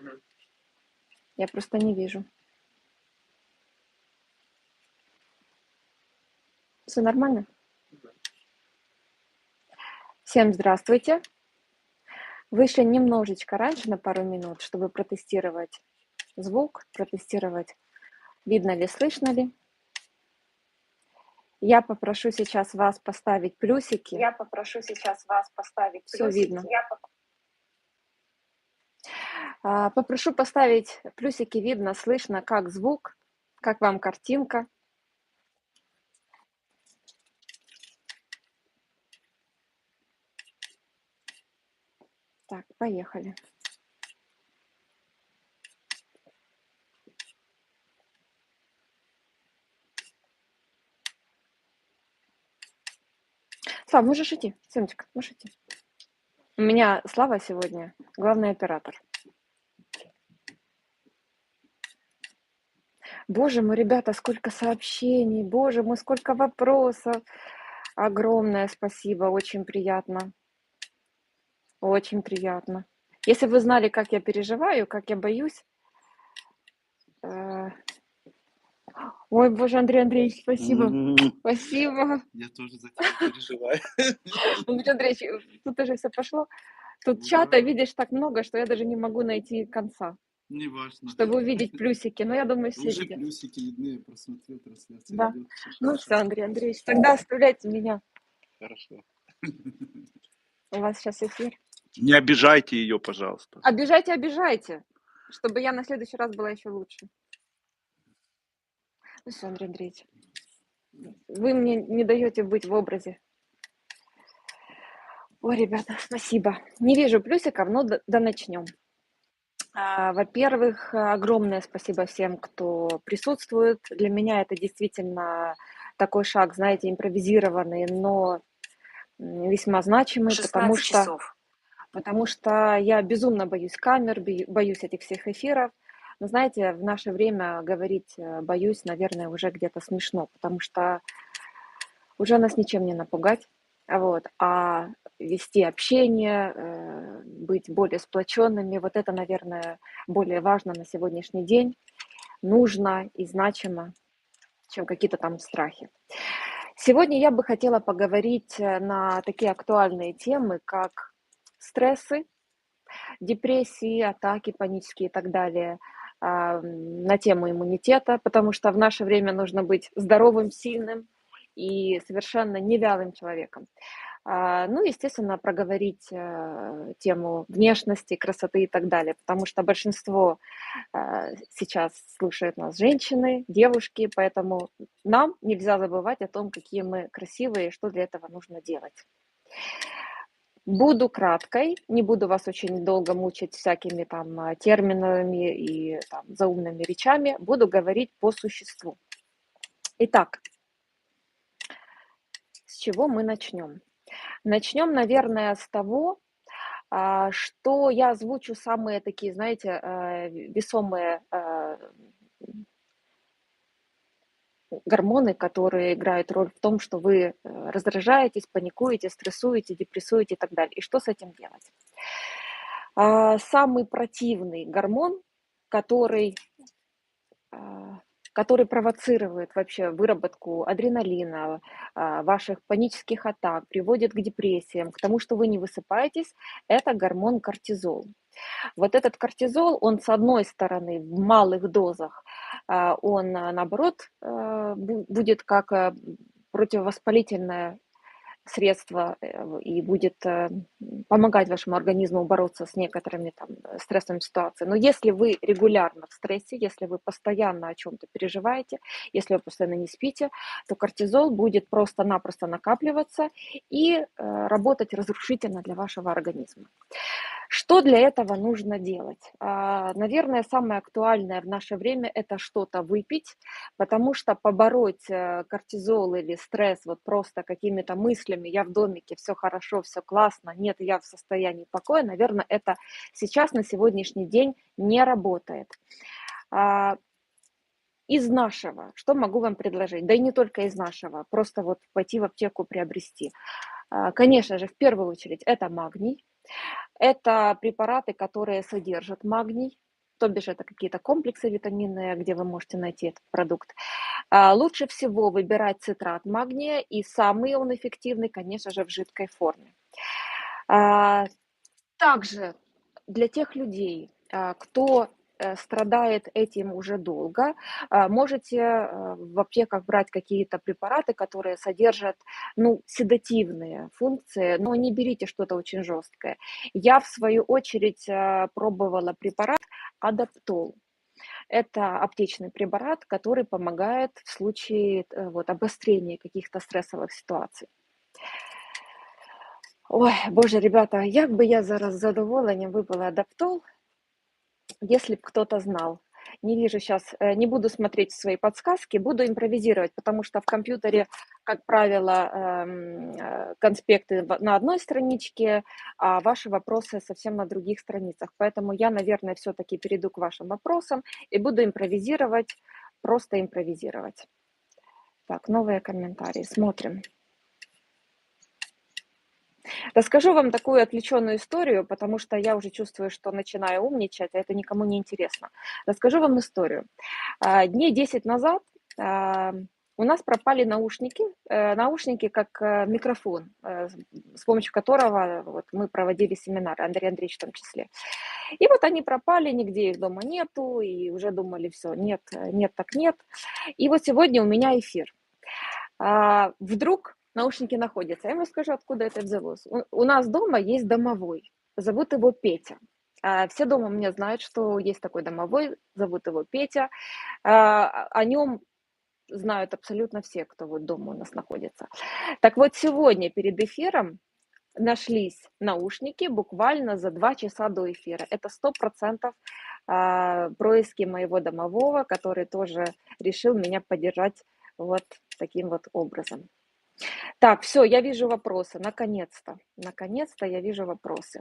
Мгм. Я просто не вижу. Все нормально? Мгм. Всем здравствуйте. Вышли немножечко раньше на пару минут, чтобы протестировать звук, протестировать, видно ли, слышно ли. Я попрошу сейчас вас поставить плюсики. Я попрошу сейчас вас поставить Все видно. плюсики. Попрошу поставить плюсики, видно, слышно, как звук, как вам картинка. Так, поехали. Слава, можешь идти, сыночка, можешь идти. У меня Слава сегодня главный оператор. Боже мой, ребята, сколько сообщений, боже мой, сколько вопросов. Огромное спасибо, очень приятно. Очень приятно. Если бы вы знали, как я переживаю, как я боюсь. Ой, боже, Андрей Андреевич, спасибо. Спасибо. Я тоже за тебя переживаю. Андрей Андреевич, тут уже все пошло. Тут чата, Да, видишь, так много, что я даже не могу найти конца, неважно. чтобы увидеть плюсики. Но я думаю, все Уже видят. плюсики видны, я просмотрел, трансляция Да. идет, все Ну хорошо. все, Андрей Андреевич, тогда оставляйте меня. Хорошо. У вас сейчас эфир. Не обижайте ее, пожалуйста. Обижайте, обижайте, чтобы я на следующий раз была еще лучше. Ну все, Андрей Андреевич, вы мне не даете быть в образе. Ой, ребята, спасибо. Не вижу плюсиков, но да начнем. Во-первых, огромное спасибо всем, кто присутствует. Для меня это действительно такой шаг, знаете, импровизированный, но весьма значимый, потому 16 что, часов. потому что я безумно боюсь камер, боюсь этих всех эфиров. Но знаете, в наше время говорить боюсь, наверное, уже где-то смешно, потому что уже нас ничем не напугать. Вот. А вести общение, быть более сплоченными, вот это, наверное, более важно на сегодняшний день, нужно и значимо, чем какие-то там страхи. Сегодня я бы хотела поговорить на такие актуальные темы, как стрессы, депрессии, атаки панические и так далее, на тему иммунитета, потому что в наше время нужно быть здоровым, сильным и совершенно не вялым человеком. Ну, естественно, проговорить тему внешности, красоты и так далее, потому что большинство сейчас слушают нас женщины, девушки, поэтому нам нельзя забывать о том, какие мы красивые и что для этого нужно делать. Буду краткой, не буду вас очень долго мучить всякими там терминами и там, заумными речами, буду говорить по существу. Итак, с чего мы начнем? Начнем, наверное, с того, что я озвучу самые такие, знаете, весомые гормоны, которые играют роль в том, что вы раздражаетесь, паникуете, стрессуете, депрессуете и так далее. И что с этим делать? Самый противный гормон, который, который провоцирует вообще выработку адреналина, ваших панических атак, приводит к депрессиям, к тому, что вы не высыпаетесь, это гормон кортизол. Вот этот кортизол, он с одной стороны в малых дозах, он наоборот будет как противовоспалительное средство и будет помогать вашему организму бороться с некоторыми там стрессовыми ситуациями. Но если вы регулярно в стрессе, если вы постоянно о чем-то переживаете, если вы постоянно не спите, то кортизол будет просто-напросто накапливаться и работать разрушительно для вашего организма. Что для этого нужно делать? Наверное, самое актуальное в наше время – это что-то выпить, потому что побороть кортизол или стресс вот просто какими-то мыслями «я в домике, все хорошо, все классно, нет, я в состоянии покоя», наверное, это сейчас на сегодняшний день не работает. Из нашего, что могу вам предложить? Да и не только из нашего, просто вот пойти в аптеку приобрести. Конечно же, в первую очередь это магний. Это препараты, которые содержат магний. то бишь это какие-то комплексы витаминные, где вы можете найти этот продукт. Лучше всего выбирать цитрат магния, и самый он эффективный, конечно же, в жидкой форме. А, Также для тех людей, кто страдает этим уже долго, можете в аптеках брать какие-то препараты, которые содержат, ну, седативные функции, но не берите что-то очень жесткое. Я, в свою очередь, пробовала препарат Адаптол. Это аптечный препарат, который помогает в случае вот, обострения каких-то стрессовых ситуаций. Ой, боже, ребята, як би я зараз з задоволенням випила Адаптол, если б кто-то знал. Не вижу сейчас, не буду смотреть свои подсказки, буду импровизировать, потому что в компьютере, как правило, конспекты на одной страничке, а ваши вопросы совсем на других страницах. Поэтому я, наверное, все-таки перейду к вашим вопросам и буду импровизировать, просто импровизировать. Так, новые комментарии, смотрим. Расскажу вам такую отвлеченную историю, потому что я уже чувствую, что начинаю умничать, а это никому не интересно. Расскажу вам историю. Дней 10 назад у нас пропали наушники, наушники как микрофон, с помощью которого вот мы проводили семинары, Андрей Андреевич в том числе. И вот они пропали, нигде их дома нету, и уже думали, все, нет, нет, так нет. И вот сегодня у меня эфир. Вдруг наушники находятся. Я вам расскажу, откуда это взялось. У нас дома есть домовой, зовут его Петя. Все дома у меня знают, что есть такой домовой, зовут его Петя. О нем знают абсолютно все, кто вот дома у нас находится. Так вот, сегодня перед эфиром нашлись наушники буквально за 2 часа до эфира. Это 100% происки моего домового, который тоже решил меня поддержать вот таким вот образом. Так, все, я вижу вопросы, наконец-то. Наконец-то я вижу вопросы.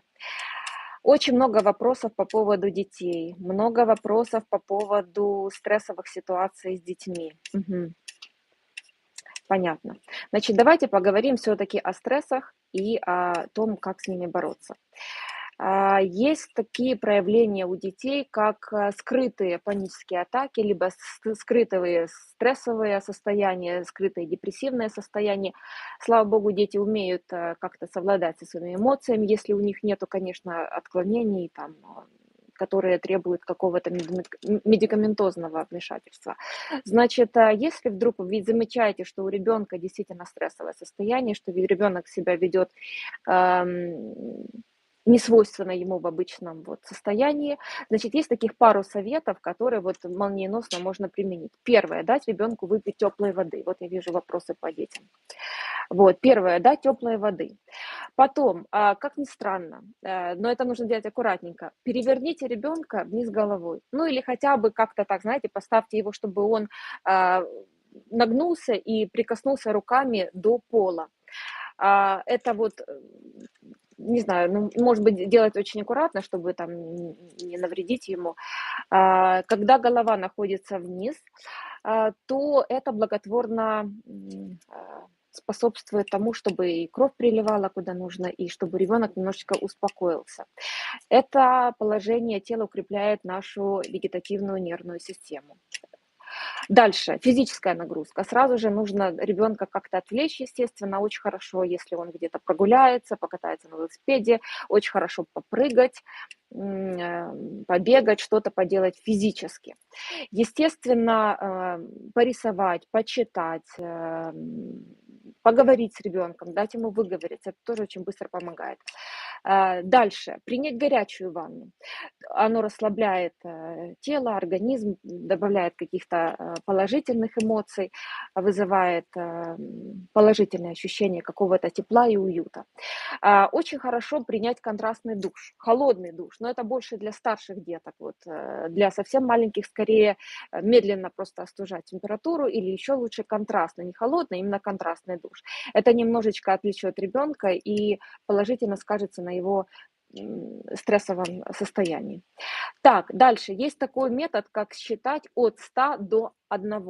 Очень много вопросов по поводу детей, много вопросов по поводу стрессовых ситуаций с детьми. Угу. Понятно. Значит, давайте поговорим все-таки о стрессах и о том, как с ними бороться. Есть такие проявления у детей, как скрытые панические атаки, либо скрытые стрессовые состояния, скрытые депрессивные состояния. Слава богу, дети умеют как-то совладать со своими эмоциями, если у них нету, конечно, отклонений, там, которые требуют какого-то медикаментозного вмешательства. Значит, если вдруг вы замечаете, что у ребенка действительно стрессовое состояние, что ребенок себя ведет не свойственно ему в обычном вот состоянии. Значит, есть таких пару советов, которые вот молниеносно можно применить. Первое, дать ребенку выпить теплой воды. Вот я вижу вопросы по детям. Вот, первое, дать теплой воды. Потом, как ни странно, но это нужно делать аккуратненько, переверните ребенка вниз головой. Ну или хотя бы как-то так, знаете, поставьте его, чтобы он нагнулся и прикоснулся руками до пола. Это вот, не знаю, ну, может быть, делать очень аккуратно, чтобы там не навредить ему. Когда голова находится вниз, то это благотворно способствует тому, чтобы и кровь приливала куда нужно, и чтобы ребенок немножечко успокоился. Это положение тела укрепляет нашу вегетативную нервную систему. Дальше, физическая нагрузка. Сразу же нужно ребенка как-то отвлечь, естественно. Очень хорошо, если он где-то прогуляется, покатается на велосипеде. Очень хорошо попрыгать, побегать, что-то поделать физически. Естественно, порисовать, почитать, поговорить с ребенком, дать ему выговориться. Это тоже очень быстро помогает. Дальше, принять горячую ванну. Оно расслабляет тело, организм, добавляет каких-то положительных эмоций, вызывает положительное ощущение какого-то тепла и уюта. Очень хорошо принять контрастный душ, холодный душ, но это больше для старших деток. Вот, для совсем маленьких скорее медленно просто остужать температуру или еще лучше контрастный, не холодный, именно контрастный душ. Это немножечко отвлечет ребенка и положительно скажется на его стрессовом состоянии. Так, дальше. Есть такой метод, как считать от 100 до 1.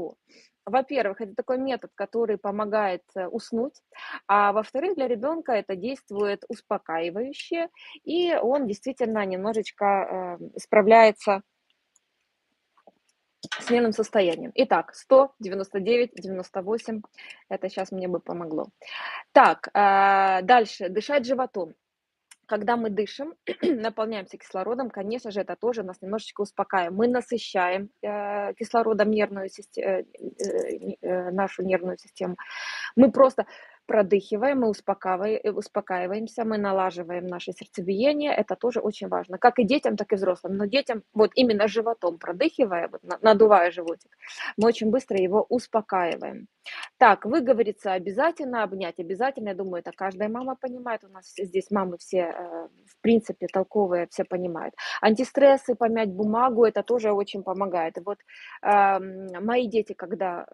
Во-первых, это такой метод, который помогает уснуть, а во-вторых, для ребенка это действует успокаивающе, и он действительно немножечко справляется с нервным состоянием. Итак, 100, 99, 98. Это сейчас мне бы помогло. Так, дальше. Дышать животом. Когда мы дышим, наполняемся кислородом, конечно же, это тоже нас немножечко успокаивает. Мы насыщаем кислородом нашу нервную систему. Мы просто продыхиваем, мы успокаиваемся, мы налаживаем наше сердцебиение. Это тоже очень важно. Как и детям, так и взрослым. Но детям вот именно животом продыхивая, вот надувая животик, мы очень быстро его успокаиваем. Так, выговориться обязательно, обнять обязательно. Я думаю, это каждая мама понимает. У нас здесь мамы все, в принципе, толковые, все понимают. Антистрессы, помять бумагу, это тоже очень помогает. И вот мои дети, когда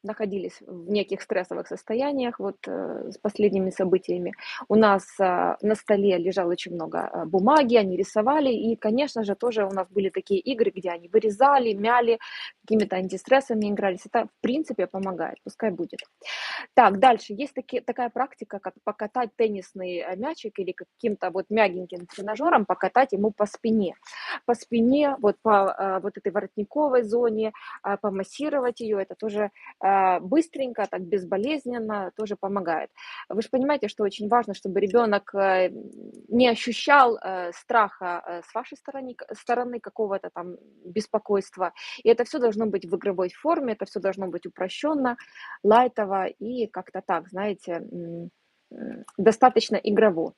находились в неких стрессовых состояниях, вот с последними событиями. У нас на столе лежало очень много бумаги, они рисовали, и, конечно же, тоже у нас были такие игры, где они вырезали, мяли, какими-то антистрессами игрались. Это, в принципе, помогает, пускай будет. Так, дальше. Есть такая практика, как покатать теннисный мячик или каким-то вот мягеньким тренажером, покатать ему по спине. По спине, вот по вот этой воротниковой зоне, помассировать ее, это тоже быстренько, так безболезненно, тоже помогает. Вы же понимаете, что очень важно, чтобы ребенок не ощущал страха с вашей стороны какого-то там беспокойства. И это все должно быть в игровой форме, это все должно быть упрощенно, лайтово и как-то так, знаете, достаточно игрово.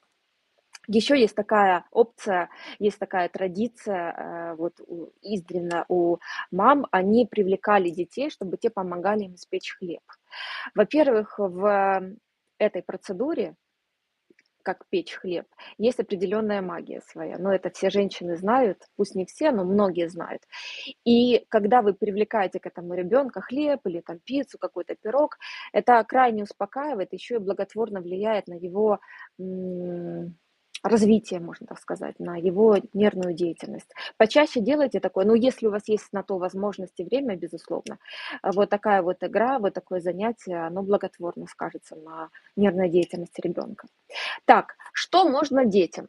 Еще есть такая опция, есть такая традиция, вот издревле у мам, они привлекали детей, чтобы те помогали им испечь хлеб. Во-первых, в этой процедуре, как печь хлеб, есть определенная магия своя. Но это все женщины знают, пусть не все, но многие знают. И когда вы привлекаете к этому ребенка хлеб или там пиццу, какой-то пирог, это крайне успокаивает, еще и благотворно влияет на его развитие, можно так сказать, на его нервную деятельность. Почаще делайте такое, ну, если у вас есть на то возможность и время, безусловно. Вот такая вот игра, вот такое занятие, оно благотворно скажется на нервной деятельности ребенка. Так, что можно детям?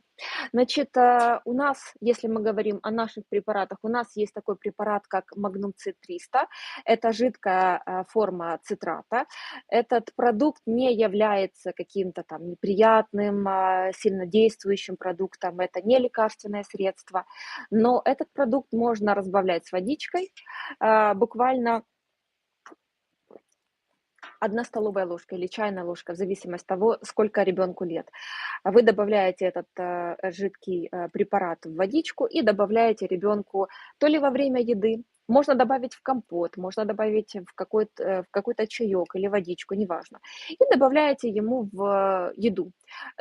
Значит, у нас, если мы говорим о наших препаратах, у нас есть такой препарат, как Магнум-Цит 300. Это жидкая форма цитрата. Этот продукт не является каким-то там неприятным, сильно действующим продуктом. Это не лекарственное средство. Но этот продукт можно разбавлять с водичкой, буквально 1 столовая ложка или чайная ложка, в зависимости от того, сколько ребенку лет. Вы добавляете этот жидкий препарат в водичку и добавляете ребенку то ли во время еды, можно добавить в компот, можно добавить в какой-то чаек или водичку, неважно. И добавляете ему в еду.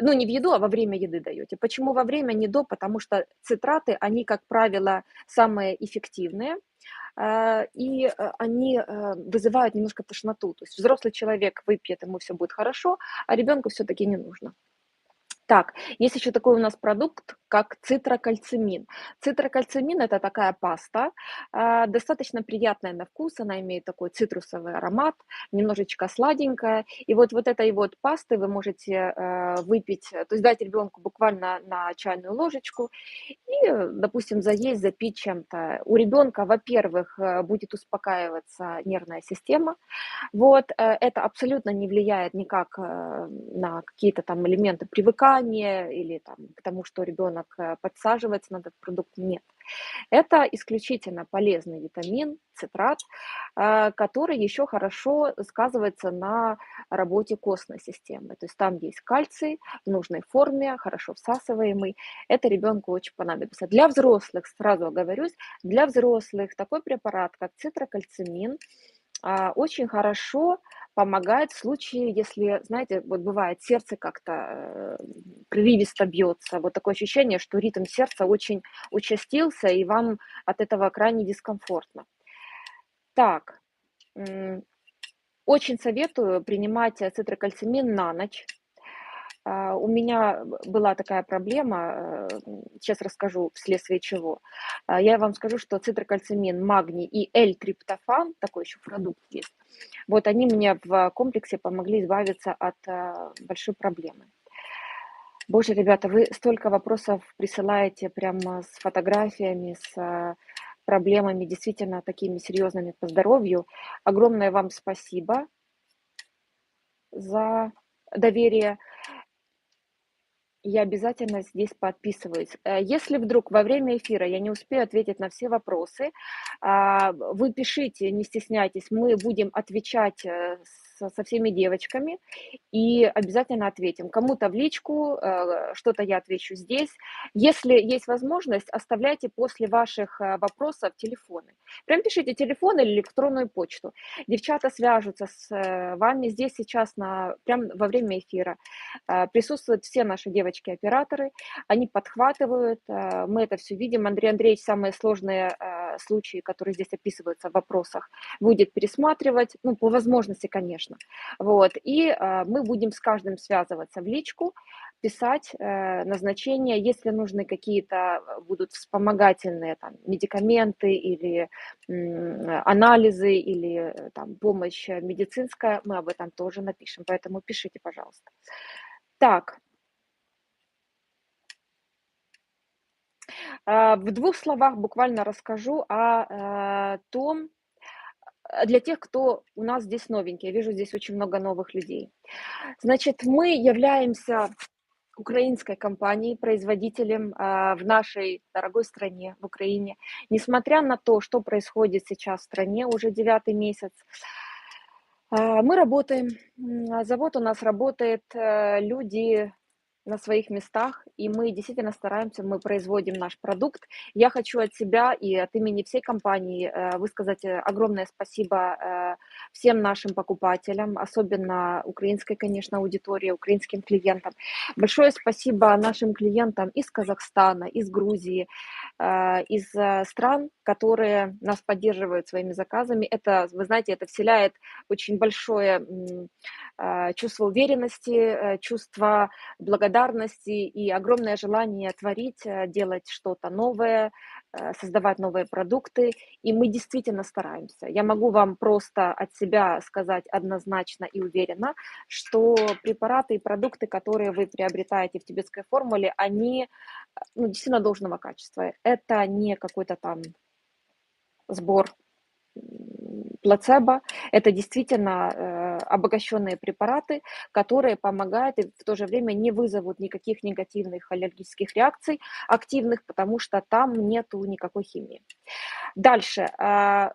Ну, не в еду, а во время еды даете. Почему во время, не до? Потому что цитраты, они, как правило, самые эффективные, и они вызывают немножко тошноту. То есть взрослый человек выпьет, ему все будет хорошо, а ребенку все-таки не нужно. Так, есть еще такой у нас продукт, как цитрокальцимин. Цитрокальцимин – это такая паста, достаточно приятная на вкус, она имеет такой цитрусовый аромат, немножечко сладенькая. И вот этой вот пасты вы можете выпить, то есть дать ребенку буквально на чайную ложечку и, допустим, заесть, запить чем-то. У ребенка, во-первых, будет успокаиваться нервная система, вот, это абсолютно не влияет никак на какие-то там элементы привыкания или там, к тому, что ребенок подсаживается на этот продукт. Нет. Это исключительно полезный витамин, цитрат, который еще хорошо сказывается на работе костной системы. То есть там есть кальций в нужной форме, хорошо всасываемый. Это ребенку очень понадобится. Для взрослых, сразу оговорюсь, для взрослых такой препарат, как цитрокальцимин, очень хорошо помогает в случае, если, знаете, вот бывает, сердце как-то прерывисто бьется, вот такое ощущение, что ритм сердца очень участился, и вам от этого крайне дискомфортно. Так, очень советую принимать цитрокальцимин на ночь. У меня была такая проблема, сейчас расскажу, вследствие чего. Я вам скажу, что цитрокальцимин, магний и L-триптофан, такой еще продукт есть, вот они мне в комплексе помогли избавиться от большой проблемы. Боже, ребята, вы столько вопросов присылаете прямо с фотографиями, с проблемами действительно такими серьезными по здоровью. Огромное вам спасибо за доверие. Я обязательно здесь подписываюсь. Если вдруг во время эфира я не успею ответить на все вопросы, вы пишите, не стесняйтесь, мы будем отвечать со всеми девочками и обязательно ответим. Кому-то в личку, что-то я отвечу здесь. Если есть возможность, оставляйте после ваших вопросов телефоны. Прям пишите телефон или электронную почту. Девчата свяжутся с вами здесь сейчас прям во время эфира. Присутствуют все наши девочки-операторы, они подхватывают, мы это все видим. Андрей Андреевич самые сложные случаи, которые здесь описываются в вопросах, будет пересматривать, ну, по возможности, конечно. Вот. И мы будем с каждым связываться в личку, писать назначения, если нужны какие-то будут вспомогательные там, медикаменты или анализы или там, помощь медицинская, мы об этом тоже напишем, поэтому пишите, пожалуйста. Так. В 2 словах буквально расскажу о том, для тех, кто у нас здесь новенький. Я вижу здесь очень много новых людей. Значит, мы являемся украинской компанией, производителем в нашей дорогой стране, в Украине. Несмотря на то, что происходит сейчас в стране уже 9-й месяц, мы работаем. Завод у нас работает, люди на своих местах, и мы действительно стараемся, мы производим наш продукт. Я хочу от себя и от имени всей компании высказать огромное спасибо всем нашим покупателям, особенно украинской, конечно, аудитории, украинским клиентам. Большое спасибо нашим клиентам из Казахстана, из Грузии, из стран, которые нас поддерживают своими заказами. Это, вы знаете, это вселяет очень большое чувство уверенности, чувство благодарности и огромное желание творить, делать что-то новое, создавать новые продукты. И мы действительно стараемся. Я могу вам просто от себя сказать однозначно и уверенно, что препараты и продукты, которые вы приобретаете в тибетской формуле, они действительно должного качества. Это не какой-то там сбор плацебо, это действительно обогащенные препараты, которые помогают и в то же время не вызовут никаких негативных аллергических реакций активных, потому что там нету никакой химии. Дальше,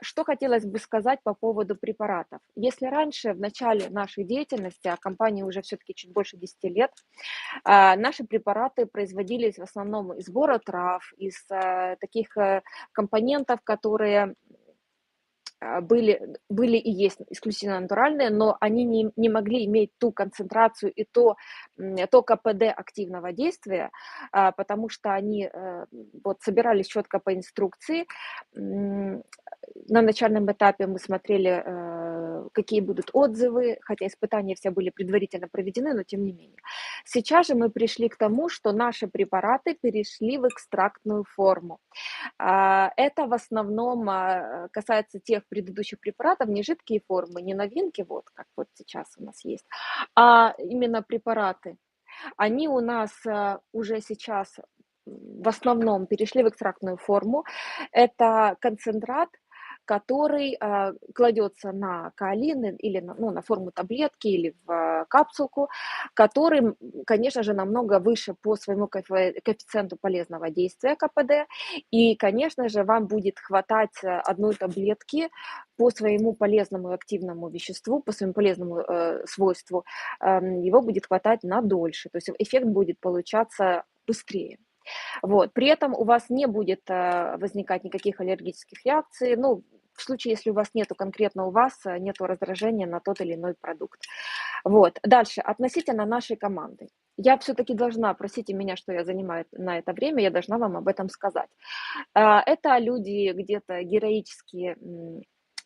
что хотелось бы сказать по поводу препаратов. Если раньше, в начале нашей деятельности, а компании уже все-таки чуть больше 10 лет, наши препараты производились в основном из сбора трав, из таких компонентов, которые были и есть исключительно натуральные, но они не могли иметь ту концентрацию и то КПД активного действия, потому что они вот собирались четко по инструкции. На начальном этапе мы смотрели, какие будут отзывы, хотя испытания все были предварительно проведены, но тем не менее. Сейчас же мы пришли к тому, что наши препараты перешли в экстрактную форму. Это в основном касается тех предыдущих препаратов, не жидкие формы, не новинки, вот как вот сейчас у нас есть, а именно препараты. Они у нас уже сейчас в основном перешли в экстрактную форму. Это концентрат, который кладется на каолин или на форму таблетки или в капсулку, который, конечно же, намного выше по своему коэффициенту полезного действия КПД. И, конечно же, вам будет хватать одной таблетки по своему полезному и активному веществу, по своему полезному свойству, его будет хватать на дольше. То есть эффект будет получаться быстрее. Вот. При этом у вас не будет возникать никаких аллергических реакций, в случае, если у вас нету раздражения на тот или иной продукт. Вот. Дальше, относительно нашей команды. Я все-таки должна, простите меня, что я занимаю на это время, я должна вам об этом сказать. Это люди где-то героически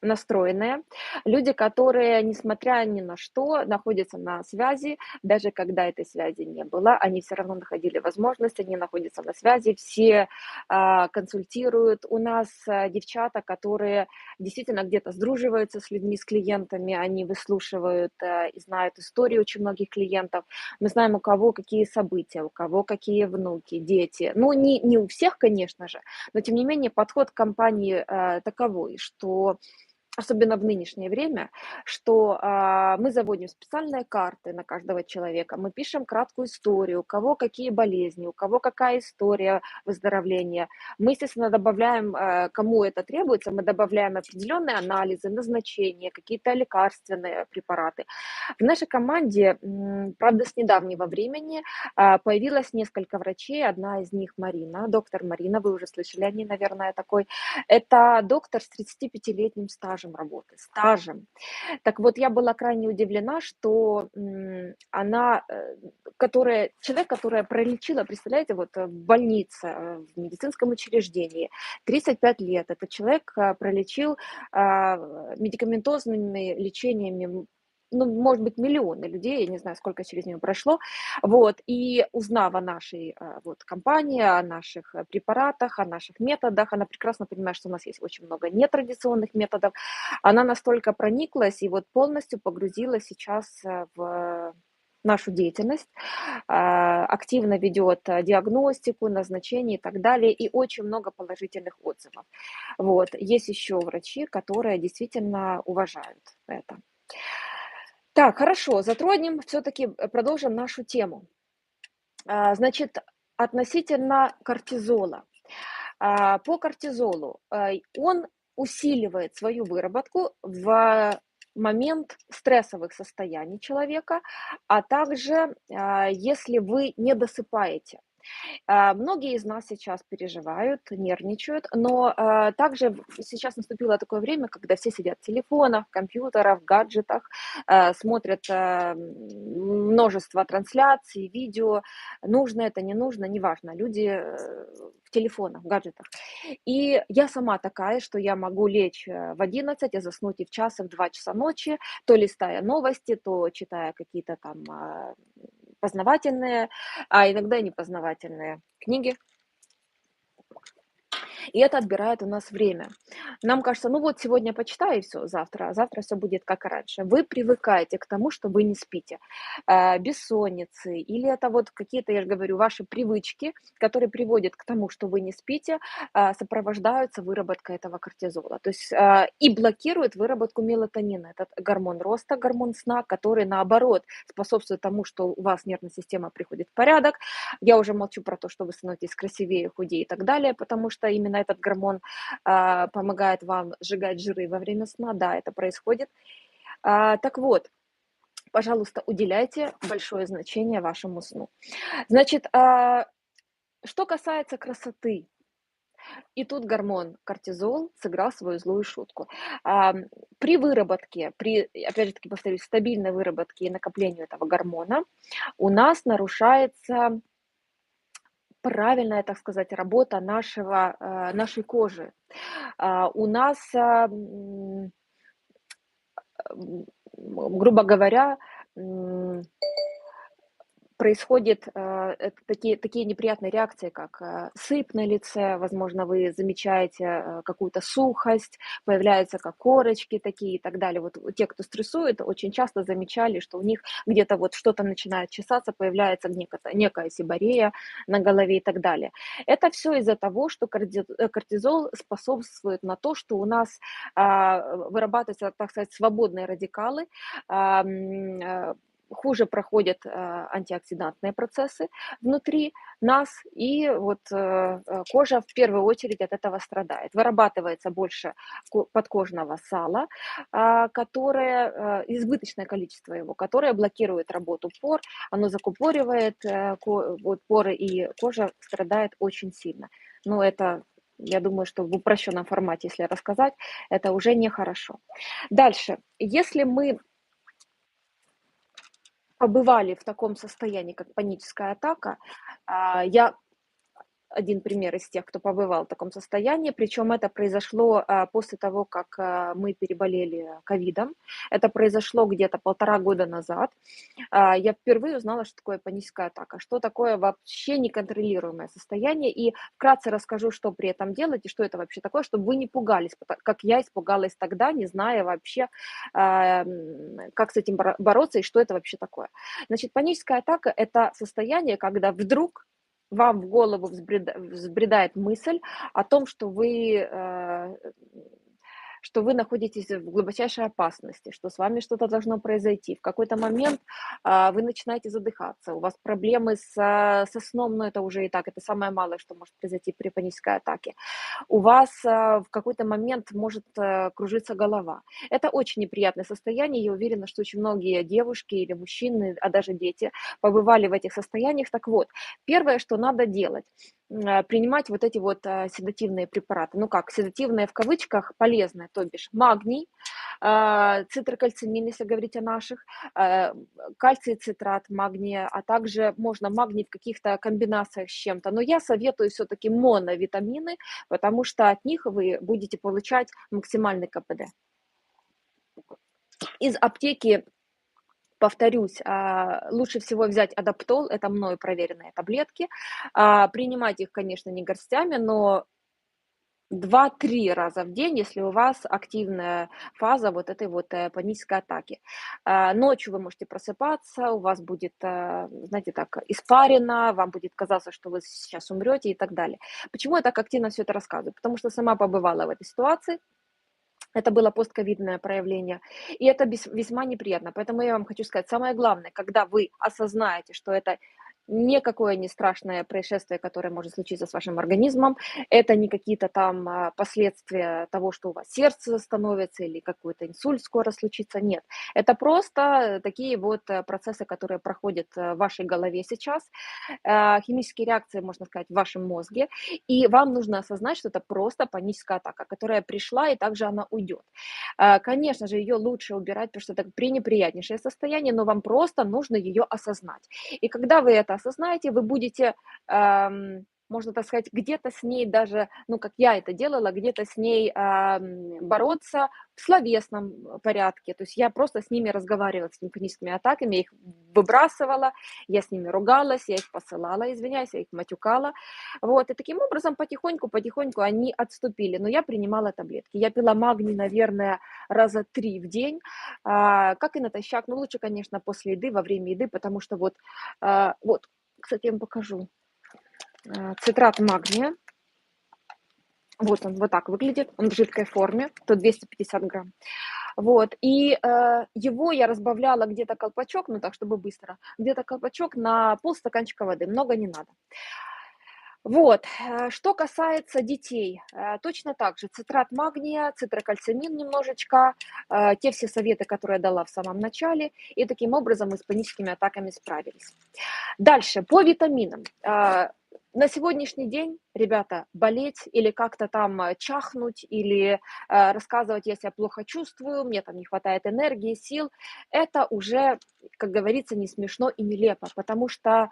настроенные, люди, которые, несмотря ни на что, находятся на связи, даже когда этой связи не было, они все равно находили возможность, они находятся на связи, все консультируют. У нас девчата, которые действительно где-то сдруживаются с людьми, с клиентами, они выслушивают и знают истории очень многих клиентов. Мы знаем, у кого какие события, у кого какие внуки, дети. Ну, не у всех, конечно же, но тем не менее подход компании таковой, что особенно в нынешнее время, что мы заводим специальные карты на каждого человека, мы пишем краткую историю, у кого какие болезни, у кого какая история выздоровления. Мы, естественно, добавляем, кому это требуется, мы добавляем определенные анализы, назначения, какие-то лекарственные препараты. В нашей команде, правда, с недавнего времени появилось несколько врачей, одна из них Марина, доктор Марина, вы уже слышали о ней, наверное, такой. Это доктор с 35-летним стажем работы, стажем. Так вот, я была крайне удивлена, что она, человек, которая пролечила, представляете, вот в больнице, в медицинском учреждении, 35 лет, этот человек пролечил медикаментозными лечениями, ну, может быть, миллионы людей, я не знаю, сколько через нее прошло, вот, и узнав о нашей вот компании, о наших препаратах, о наших методах, она прекрасно понимает, что у нас есть очень много нетрадиционных методов, она настолько прониклась и вот полностью погрузилась сейчас в нашу деятельность, активно ведет диагностику, назначение и так далее, и очень много положительных отзывов. Вот. Есть еще врачи, которые действительно уважают это. Так, хорошо, затронем, все-таки продолжим нашу тему. Значит, относительно кортизола. По кортизолу он усиливает свою выработку в момент стрессовых состояний человека, а также если вы не досыпаете. Многие из нас сейчас переживают, нервничают, но также сейчас наступило такое время, когда все сидят в телефонах, компьютерах, гаджетах, смотрят множество трансляций, видео, нужно это, не нужно, неважно, люди в телефонах, в гаджетах. И я сама такая, что я могу лечь в 11, а заснуть и в час, и в 2 часа ночи, то листая новости, то читая какие-то там познавательные, а иногда и непознавательные книги. И это отбирает у нас время. Нам кажется, ну вот сегодня почитаю и все, завтра все будет как и раньше. Вы привыкаете к тому, что вы не спите. Бессонницы или это вот какие-то, я же говорю, ваши привычки, которые приводят к тому, что вы не спите, сопровождаются выработкой этого кортизола. То есть и блокируют выработку мелатонина, этот гормон роста, гормон сна, который наоборот способствует тому, что у вас нервная система приходит в порядок. Я уже молчу про то, что вы становитесь красивее, худее и так далее, потому что именно этот гормон помогает вам сжигать жиры во время сна. Да, это происходит. Так вот, пожалуйста, уделяйте большое значение вашему сну. Значит, что касается красоты, и тут гормон кортизол сыграл свою злую шутку. При выработке, опять же таки повторюсь, стабильной выработке и накоплению этого гормона у нас нарушается правильная, так сказать, работа нашей кожи. У нас, грубо говоря, происходят такие неприятные реакции, как сыпь на лице, возможно, вы замечаете какую-то сухость, появляются как корочки такие и так далее. Вот те, кто стрессует, очень часто замечали, что у них где-то вот что-то начинает чесаться, появляется некая сиборея на голове и так далее. Это все из-за того, что кортизол способствует на то, что у нас вырабатываются, так сказать, свободные радикалы, хуже проходят антиоксидантные процессы внутри нас, и вот кожа в первую очередь от этого страдает. Вырабатывается больше подкожного сала, которое, избыточное количество его, которое блокирует работу пор, оно закупоривает вот, поры, и кожа страдает очень сильно. Но это, я думаю, что в упрощенном формате, если рассказать, это уже нехорошо. Дальше, если мы побывали в таком состоянии, как паническая атака, я один пример из тех, кто побывал в таком состоянии, причем это произошло после того, как мы переболели ковидом. Это произошло где-то 1,5 года назад. Я впервые узнала, что такое паническая атака, что такое вообще неконтролируемое состояние. И вкратце расскажу, что при этом делать и что это вообще такое, чтобы вы не пугались, как я испугалась тогда, не зная вообще, как с этим бороться и что это вообще такое. Значит, паническая атака – это состояние, когда вдруг вам в голову взбредает мысль о том, что вы находитесь в глубочайшей опасности, что с вами что-то должно произойти. В какой-то момент вы начинаете задыхаться, у вас проблемы со сном, но это уже и так, это самое малое, что может произойти при панической атаке. У вас в какой-то момент может кружиться голова. Это очень неприятное состояние. Я уверена, что очень многие девушки или мужчины, а даже дети побывали в этих состояниях. Так вот, первое, что надо делать, принимать вот эти вот седативные препараты. Ну как, седативные в кавычках, полезные, то бишь магний, цитрокальцимин, если говорить о наших, кальций цитрат магния, а также можно магний в каких-то комбинациях с чем-то. Но я советую все-таки моновитамины, потому что от них вы будете получать максимальный КПД. Из аптеки, повторюсь, лучше всего взять адаптол, это мною проверенные таблетки, принимать их, конечно, не горстями, но 2-3 раза в день, если у вас активная фаза вот этой вот панической атаки. Ночью вы можете просыпаться, у вас будет, знаете, так испарина, вам будет казаться, что вы сейчас умрете и так далее. Почему я так активно все это рассказываю? Потому что сама побывала в этой ситуации. Это было постковидное проявление, и это весьма неприятно. Поэтому я вам хочу сказать, самое главное, когда вы осознаете, что это никакое не страшное происшествие, которое может случиться с вашим организмом, это не какие-то там последствия того, что у вас сердце остановится или какой-то инсульт скоро случится, нет. Это просто такие вот процессы, которые проходят в вашей голове сейчас, химические реакции, можно сказать, в вашем мозге, и вам нужно осознать, что это просто паническая атака, которая пришла, и также она уйдет. Конечно же, ее лучше убирать, потому что это пренеприятнейшее состояние, но вам просто нужно ее осознать. И когда вы это осознаете, вы будете, можно так сказать, где-то с ней даже, ну, как я это делала, где-то с ней бороться в словесном порядке. То есть я просто с ними разговаривала, с этими паническими атаками, я их выбрасывала, я с ними ругалась, я их посылала, извиняюсь, я их матюкала. Вот, и таким образом потихоньку они отступили. Но я принимала таблетки. Я пила магний, наверное, раза 3 в день, как и натощак. Ну, лучше, конечно, после еды, во время еды, потому что вот, кстати, я вам покажу. Цитрат магния. Вот он, вот так выглядит. Он в жидкой форме, то 250 грамм. Вот, и его я разбавляла где-то колпачок, ну так, чтобы быстро, где-то колпачок на полстаканчика воды, много не надо. Вот, что касается детей, точно так же цитрат магния, цитрокальцимин немножечко, те все советы, которые я дала в самом начале, и таким образом мы с паническими атаками справились. Дальше, по витаминам. На сегодняшний день, ребята, болеть или как-то там чахнуть, или рассказывать, я себя плохо чувствую, мне там не хватает энергии, сил, это уже, как говорится, не смешно и нелепо, потому что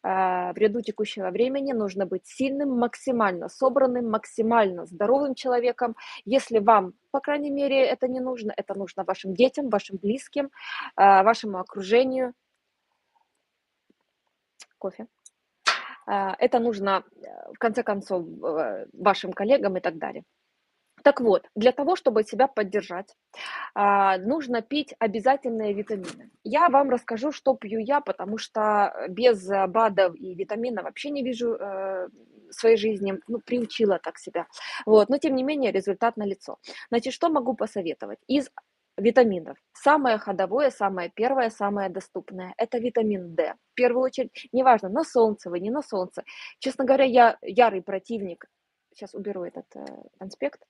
в ряду текущего времени нужно быть сильным, максимально собранным, максимально здоровым человеком. Если вам, по крайней мере, это не нужно, это нужно вашим детям, вашим близким, вашему окружению. Кофе. Это нужно, в конце концов, вашим коллегам и так далее. Так вот, для того, чтобы себя поддержать, нужно пить обязательные витамины. Я вам расскажу, что пью я, потому что без БАДов и витаминов вообще не вижу в своей жизни, ну, приучила так себя. Вот, но тем не менее результат налицо. Значит, что могу посоветовать? Из витаминов. Самое ходовое, самое первое, самое доступное – это витамин D. В первую очередь, неважно, на солнце вы, не на солнце. Честно говоря, я ярый противник. Сейчас уберу этот конспект.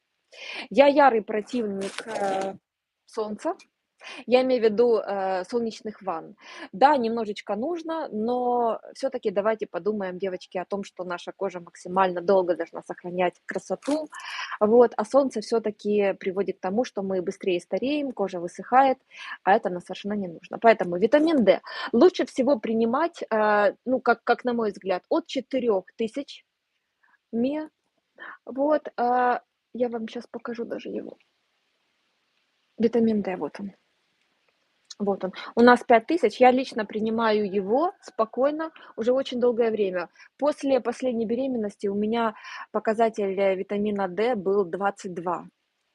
Я ярый противник солнца. Я имею в виду солнечных ванн. Да, немножечко нужно, но все-таки давайте подумаем, девочки, о том, что наша кожа максимально долго должна сохранять красоту. Вот, а солнце все-таки приводит к тому, что мы быстрее стареем, кожа высыхает, а это нам совершенно не нужно. Поэтому витамин D лучше всего принимать, ну, как на мой взгляд, от 4000 Миа. Вот, я вам сейчас покажу даже его. Витамин D, вот он. Вот он. У нас 5000. Я лично принимаю его спокойно уже очень долгое время. После последней беременности у меня показатель витамина D был 22.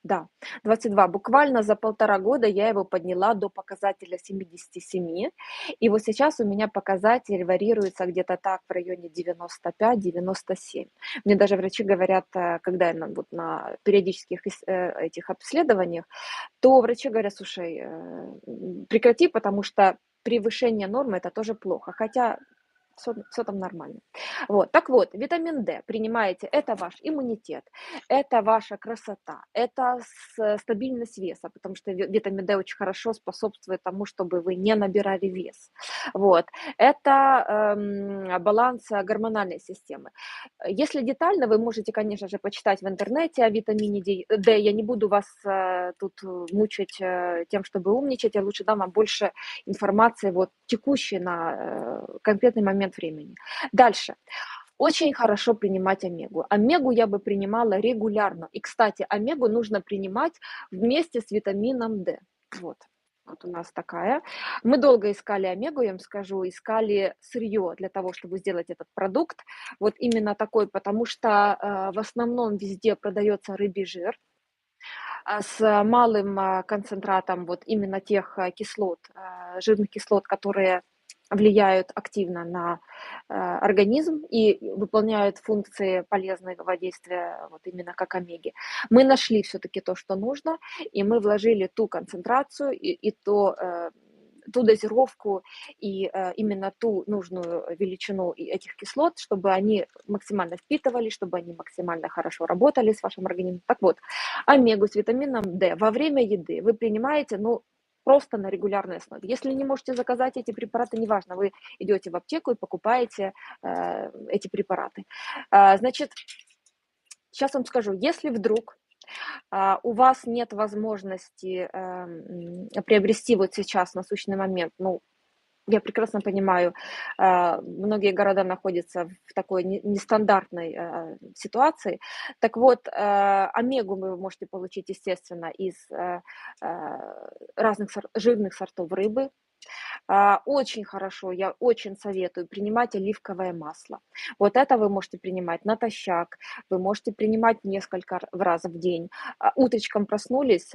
Да, 22. Буквально за 1,5 года я его подняла до показателя 77. И вот сейчас у меня показатель варьируется где-то так в районе 95-97. Мне даже врачи говорят, когда я вот на периодических этих обследованиях, то врачи говорят: слушай, прекрати, потому что превышение нормы это тоже плохо. Хотя все там нормально. Вот. Так вот, витамин D принимаете, это ваш иммунитет, это ваша красота, это стабильность веса, потому что витамин D очень хорошо способствует тому, чтобы вы не набирали вес. Вот. Это баланс гормональной системы. Если детально, вы можете, конечно же, почитать в интернете о витамине D. Я не буду вас тут мучить тем, чтобы умничать. Я лучше дам вам больше информации вот текущей на конкретный момент времени. Дальше. Очень хорошо принимать омегу. Омегу я бы принимала регулярно. И, кстати, омегу нужно принимать вместе с витамином D. Вот. Вот у нас такая. Мы долго искали омегу, я вам скажу, искали сырье для того, чтобы сделать этот продукт. Вот именно такой, потому что в основном везде продается рыбий жир с малым концентратом вот именно тех кислот, жирных кислот, которые влияют активно на организм и выполняют функции полезного действия, вот именно как омеги. Мы нашли все-таки то, что нужно, и мы вложили ту концентрацию ту дозировку и именно ту нужную величину этих кислот, чтобы они максимально впитывались, чтобы они максимально хорошо работали с вашим организмом. Так вот, омегу с витамином D во время еды вы принимаете, ну, просто на регулярной основе. Если не можете заказать эти препараты, неважно, вы идете в аптеку и покупаете эти препараты. Значит, сейчас вам скажу, если вдруг у вас нет возможности приобрести вот сейчас, на сущный момент, ну, я прекрасно понимаю, многие города находятся в такой нестандартной ситуации. Так вот, омегу вы можете получить, естественно, из разных жирных сортов рыбы. Очень хорошо, я очень советую принимать оливковое масло. Вот это вы можете принимать натощак, вы можете принимать несколько раз в день. Утречком проснулись,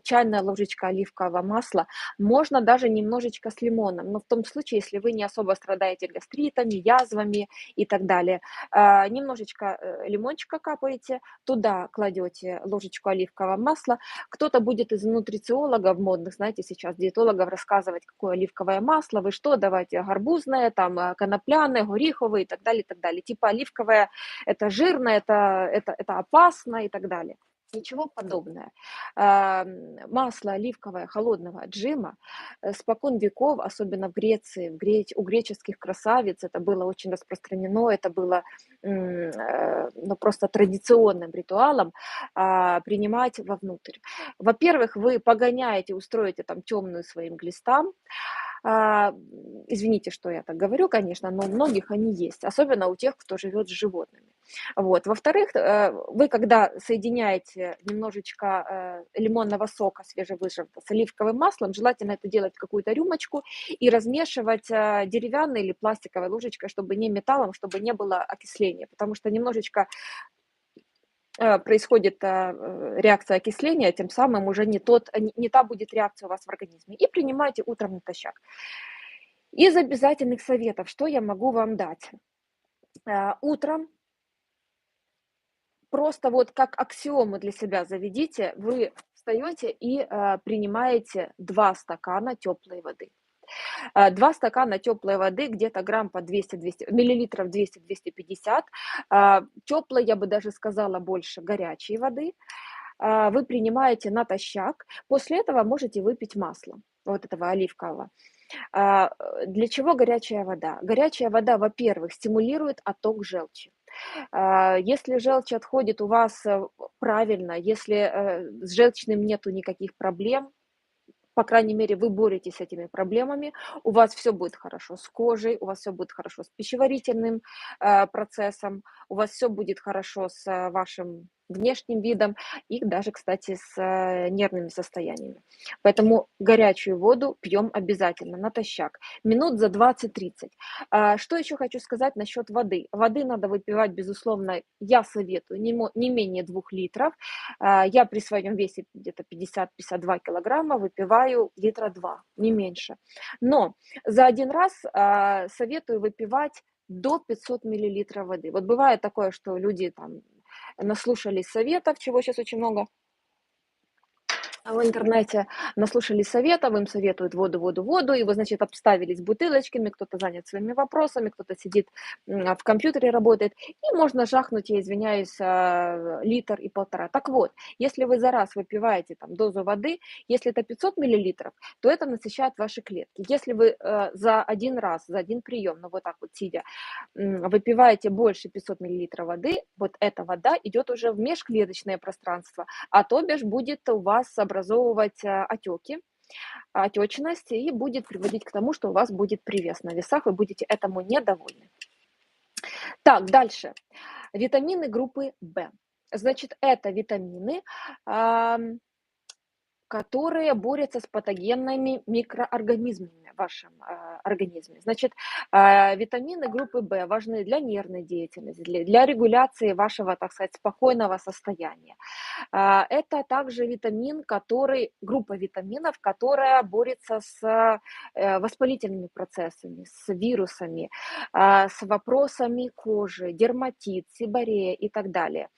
чайная ложечка оливкового масла, можно даже немножечко с лимоном, но в том случае, если вы не особо страдаете гастритами, язвами и так далее. Немножечко лимончика капаете, туда кладете ложечку оливкового масла. Кто-то будет из нутрициологов модных, знаете, сейчас диетологов рассказывать, какое оливковое масло, вы что, давайте гарбузное, там, конопляное, гориховое и так далее, и так далее. Типа оливковое это жирно, это опасно и так далее. Ничего подобного. Масло оливковое холодного отжима спокон веков, особенно в Греции, у греческих красавиц это было очень распространено, это было ну, просто традиционным ритуалом принимать вовнутрь. Во-первых, вы погоняете, устроите там темную своим глистам. Извините, что я так говорю, конечно, но у многих они есть, особенно у тех, кто живет с животными. Вот. Во-вторых, вы когда соединяете немножечко лимонного сока свежевыжатого с оливковым маслом, желательно это делать в какую-то рюмочку и размешивать деревянной или пластиковой ложечкой, чтобы не металлом, чтобы не было окисления, потому что немножечко происходит реакция окисления, тем самым уже не та будет реакция у вас в организме. И принимайте утром натощак. Из обязательных советов, что я могу вам дать? Утром просто вот как аксиому для себя заведите, вы встаете и принимаете 2 стакана теплой воды. 2 стакана теплой воды, где-то грамм по 200-200, миллилитров 200-250. Теплой, я бы даже сказала, больше горячей воды. Вы принимаете натощак. После этого можете выпить масло, вот этого оливкового. Для чего горячая вода? Горячая вода, во-первых, стимулирует отток желчи. Если желчь отходит у вас правильно, если с желчным нету никаких проблем, по крайней мере, вы боретесь с этими проблемами, у вас все будет хорошо с кожей, у вас все будет хорошо с пищеварительным процессом, у вас все будет хорошо с вашим внешним видом и даже, кстати, с нервными состояниями. Поэтому горячую воду пьем обязательно, натощак, минут за 20-30. Что еще хочу сказать насчет воды? Воды надо выпивать, безусловно, я советую не менее 2 литров. Я при своем весе где-то 50-52 килограмма выпиваю литра 2, не меньше. Но за один раз советую выпивать до 500 миллилитров воды. Вот бывает такое, что люди там наслушались советов, чего сейчас очень много в интернете, наслушались советов, им советуют воду, воду, воду, и вы, значит, обставились бутылочками, кто-то занят своими вопросами, кто-то сидит в компьютере работает, и можно жахнуть, я извиняюсь, литр и полтора. Так вот, если вы за раз выпиваете там дозу воды, если это 500 миллилитров, то это насыщает ваши клетки. Если вы за один раз, за один прием, ну вот так вот сидя, выпиваете больше 500 миллилитров воды, вот эта вода идет уже в межклеточное пространство, а то бишь будет у вас образовывать отеки, отечность и будет приводить к тому, что у вас будет привес на весах, вы будете этому недовольны. Так, дальше. Витамины группы В. Значит, это витамины, которые борются с патогенными микроорганизмами в вашем организме. Значит, витамины группы В важны для нервной деятельности, для регуляции вашего, так сказать, спокойного состояния. Это также витамин, группа витаминов, которая борется с воспалительными процессами, с вирусами, с вопросами кожи, дерматит, сиборея и так далее.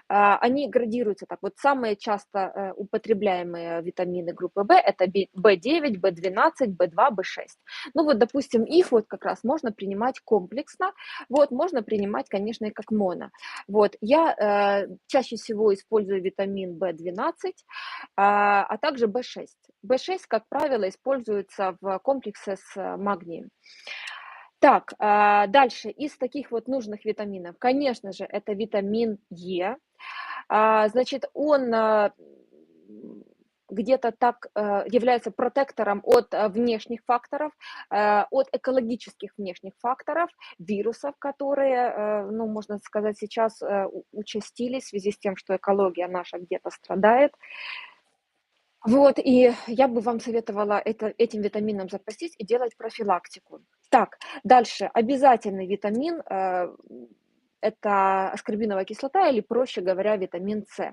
Они градируются так. Вот самые часто употребляемые витамины группы В это В9, В12, В2, В6. Ну вот, допустим, их вот как раз можно принимать комплексно, вот, можно принимать, конечно, и как моно. Вот, я чаще всего использую витамин В12, а также В6. В6, как правило, используется в комплексе с магнием. Так, дальше из таких вот нужных витаминов, конечно же, это витамин Е. Значит, он где-то так является протектором от внешних факторов, от экологических внешних факторов, вирусов, которые, ну, можно сказать, сейчас участились в связи с тем, что экология наша где-то страдает. Вот, и я бы вам советовала этим витамином запастись и делать профилактику. Так, дальше. Обязательный витамин это аскорбиновая кислота или, проще говоря, витамин С.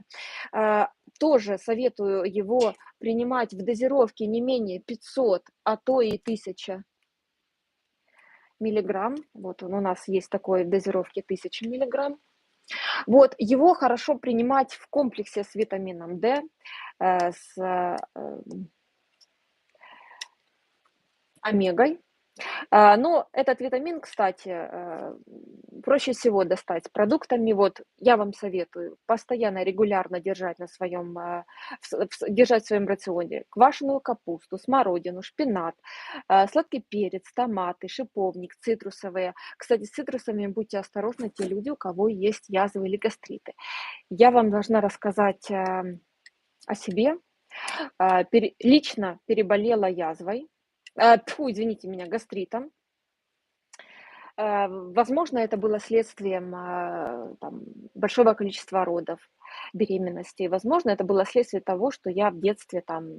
Тоже советую его принимать в дозировке не менее 500, а то и 1000 миллиграмм. Вот он у нас есть такой в дозировке 1000 миллиграмм. Вот, его хорошо принимать в комплексе с витамином D, с омегой. Но этот витамин, кстати, проще всего достать с продуктами. Вот я вам советую постоянно, регулярно держать держать в своем рационе квашеную капусту, смородину, шпинат, сладкий перец, томаты, шиповник, цитрусовые. Кстати, с цитрусами будьте осторожны, те люди, у кого есть язвы или гастриты. Я вам должна рассказать о себе. Лично переболела язвой, извините меня, гастритом. Возможно, это было следствием там, большого количества родов, беременностей. Возможно, это было следствие того, что я в детстве там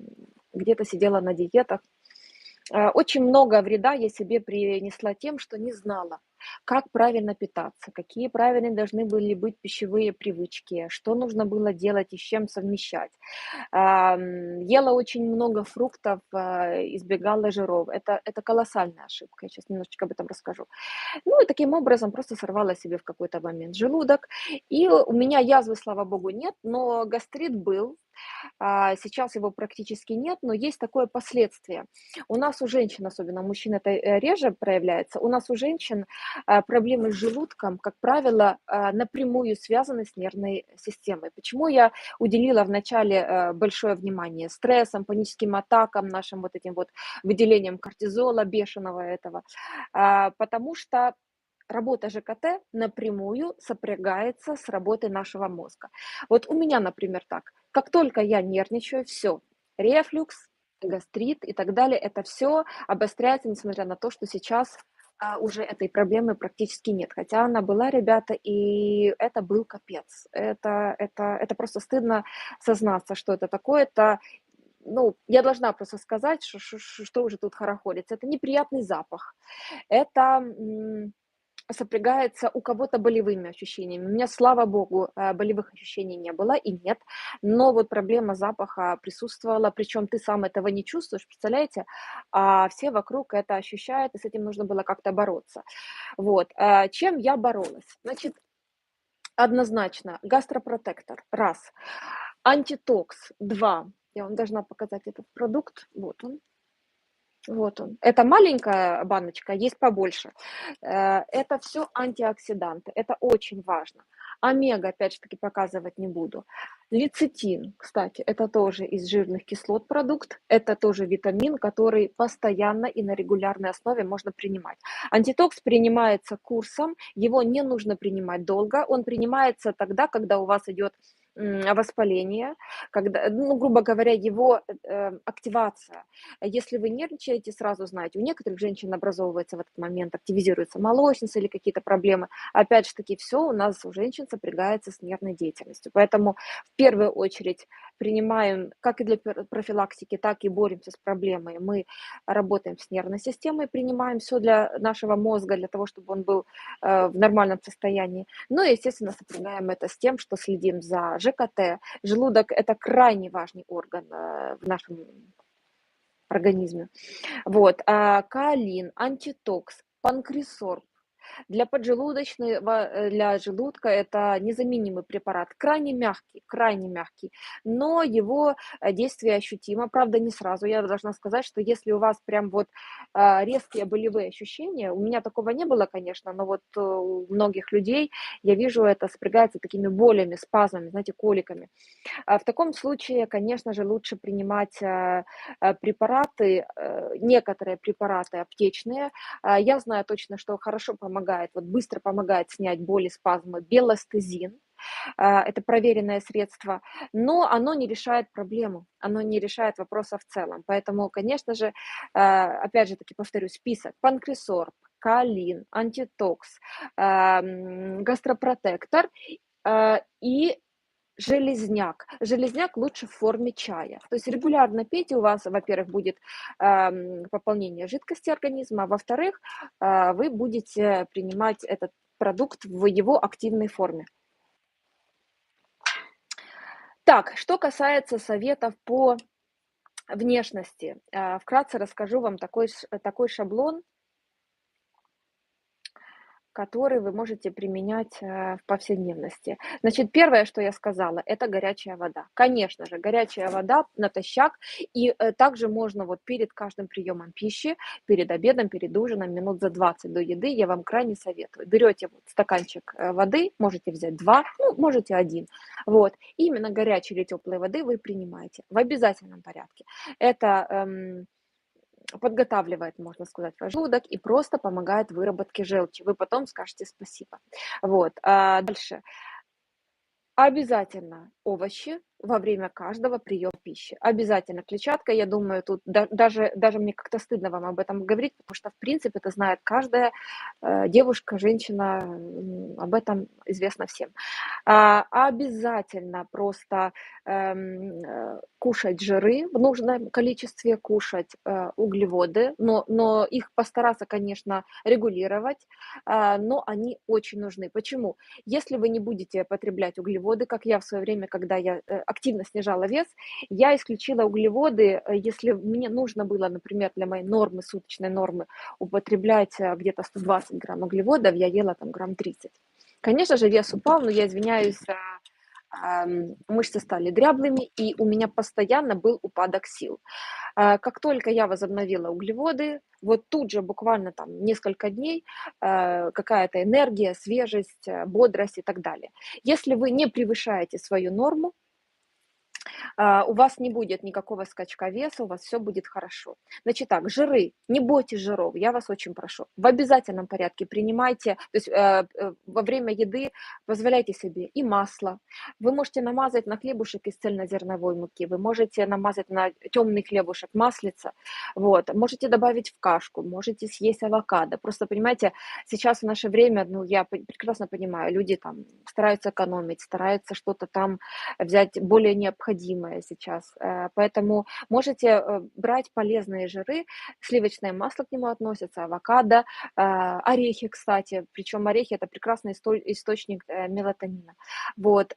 где-то сидела на диетах. Очень много вреда я себе принесла тем, что не знала, как правильно питаться, какие правильные должны были быть пищевые привычки, что нужно было делать и с чем совмещать. Ела очень много фруктов, избегала жиров. Это колоссальная ошибка. Я сейчас немножечко об этом расскажу. Ну и таким образом просто сорвала себе в какой-то момент желудок. И у меня язвы, слава богу, нет, но гастрит был. Сейчас его практически нет, но есть такое последствие. У нас у женщин, особенно у мужчин это реже проявляется, у нас у женщин проблемы с желудком, как правило, напрямую связаны с нервной системой. Почему я уделила вначале большое внимание стрессам, паническим атакам, нашим вот этим вот выделением кортизола бешеного этого? Потому что работа ЖКТ напрямую сопрягается с работой нашего мозга. Вот у меня, например, так. Как только я нервничаю, все, рефлюкс, гастрит и так далее. Это все обостряется, несмотря на то, что сейчас уже этой проблемы практически нет. Хотя она была, ребята, и это был капец. Это просто стыдно сознаться, что это такое. Это, ну, я должна просто сказать, что уже тут хорохорится. Это неприятный запах. Это сопрягается у кого-то болевыми ощущениями. У меня, слава богу, болевых ощущений не было и нет, но вот проблема запаха присутствовала, причем ты сам этого не чувствуешь, представляете, а все вокруг это ощущают, и с этим нужно было как-то бороться. Вот, чем я боролась? Значит, однозначно, гастропротектор, раз, антитокс, два, я вам должна показать этот продукт, вот он. Вот он. Это маленькая баночка, есть побольше. Это все антиоксиданты, это очень важно. Омега, опять же таки, показывать не буду. Лецитин, кстати, это тоже из жирных кислот продукт, это тоже витамин, который постоянно и на регулярной основе можно принимать. Антитокс принимается курсом, его не нужно принимать долго, он принимается тогда, когда у вас идет воспаление, когда, ну, грубо говоря, его активация. Если вы нервничаете, сразу знаете, у некоторых женщин образовывается в этот момент, активизируется молочница или какие-то проблемы. Опять же таки, все у нас у женщин сопрягается с нервной деятельностью. Поэтому в первую очередь принимаем, как и для профилактики, так и боремся с проблемой. Мы работаем с нервной системой, принимаем все для нашего мозга, для того, чтобы он был в нормальном состоянии. Ну и, естественно, сопрягаем это с тем, что следим за ЖКТ. Желудок – это крайне важный орган в нашем организме. Вот, каолин, антитокс, панкресор. Для поджелудочного, для желудка это незаменимый препарат, крайне мягкий, но его действие ощутимо, правда, не сразу. Я должна сказать, что если у вас прям вот резкие болевые ощущения, у меня такого не было, конечно, но вот у многих людей, я вижу, это сопрягается такими болями, спазмами, знаете, коликами. В таком случае, конечно же, лучше принимать препараты, некоторые препараты аптечные. Я знаю точно, что хорошо помогает, вот быстро помогает снять боли, спазмы белостезин. Это проверенное средство, но оно не решает проблему, оно не решает вопроса в целом. Поэтому, конечно же, опять же таки повторю, список: панкресор, каолин, антитокс, гастропротектор и железняк. Железняк лучше в форме чая. То есть регулярно пейте, у вас, во-первых, будет пополнение жидкости организма, а во-вторых, вы будете принимать этот продукт в его активной форме. Так, что касается советов по внешности, вкратце расскажу вам такой шаблон, который вы можете применять в повседневности. Значит, первое, что я сказала, это горячая вода. Конечно же, горячая вода натощак, и также можно вот перед каждым приемом пищи, перед обедом, перед ужином, минут за 20 до еды, я вам крайне советую. Берете вот стаканчик воды, можете взять 2, ну, можете 1, вот, и именно горячей или теплой воды вы принимаете в обязательном порядке. Это подготавливает, можно сказать, ваш желудок и просто помогает выработке желчи. Вы потом скажете спасибо. Вот. Дальше. Обязательно овощи во время каждого приема пищи. Обязательно клетчатка. Я думаю, тут даже мне как-то стыдно вам об этом говорить, потому что, в принципе, это знает каждая девушка, женщина, об этом известно всем. Обязательно просто кушать жиры в нужном количестве, кушать углеводы, но их постараться, конечно, регулировать, но они очень нужны. Почему? Если вы не будете потреблять углеводы, как я в свое время, когда я активно снижала вес, я исключила углеводы, если мне нужно было, например, для моей нормы, суточной нормы, употреблять где-то 120 грамм углеводов, я ела там грамм 30. Конечно же, вес упал, но я извиняюсь, мышцы стали дряблыми, и у меня постоянно был упадок сил. Как только я возобновила углеводы, вот тут же буквально там несколько дней какая-то энергия, свежесть, бодрость и так далее. Если вы не превышаете свою норму, у вас не будет никакого скачка веса, у вас все будет хорошо. Значит так, жиры, не бойтесь жиров, я вас очень прошу. В обязательном порядке принимайте, то есть во время еды позволяйте себе и масло. Вы можете намазать на хлебушек из цельнозерновой муки, вы можете намазать на темный хлебушек маслица, вот. Можете добавить в кашку, можете съесть авокадо. Просто понимаете, сейчас в наше время, ну, я прекрасно понимаю, люди там стараются экономить, стараются что-то там взять более необходимое сейчас. Поэтому можете брать полезные жиры, сливочное масло к нему относится, авокадо, орехи, кстати, причем орехи это прекрасный источник мелатонина. Вот.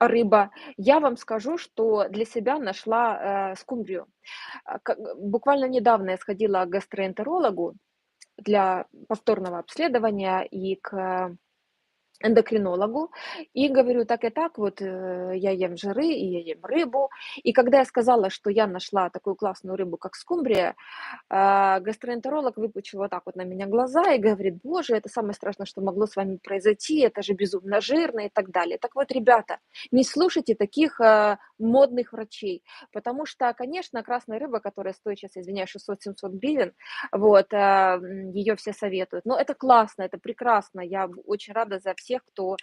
Рыба. Я вам скажу, что для себя нашла скумбрию. Буквально недавно я сходила к гастроэнтерологу для повторного обследования и к эндокринологу и говорю: так и так, вот я ем жиры и я ем рыбу. И когда я сказала, что я нашла такую классную рыбу, как скумбрия, гастроэнтеролог выпучил вот так вот на меня глаза и говорит: боже, это самое страшное, что могло с вами произойти, это же безумно жирно и так далее. Так вот, ребята, не слушайте таких модных врачей, потому что, конечно, красная рыба, которая стоит сейчас, извиняюсь, 600-700 гривен, вот, ее все советуют, но это классно, это прекрасно, я очень рада за всех, кто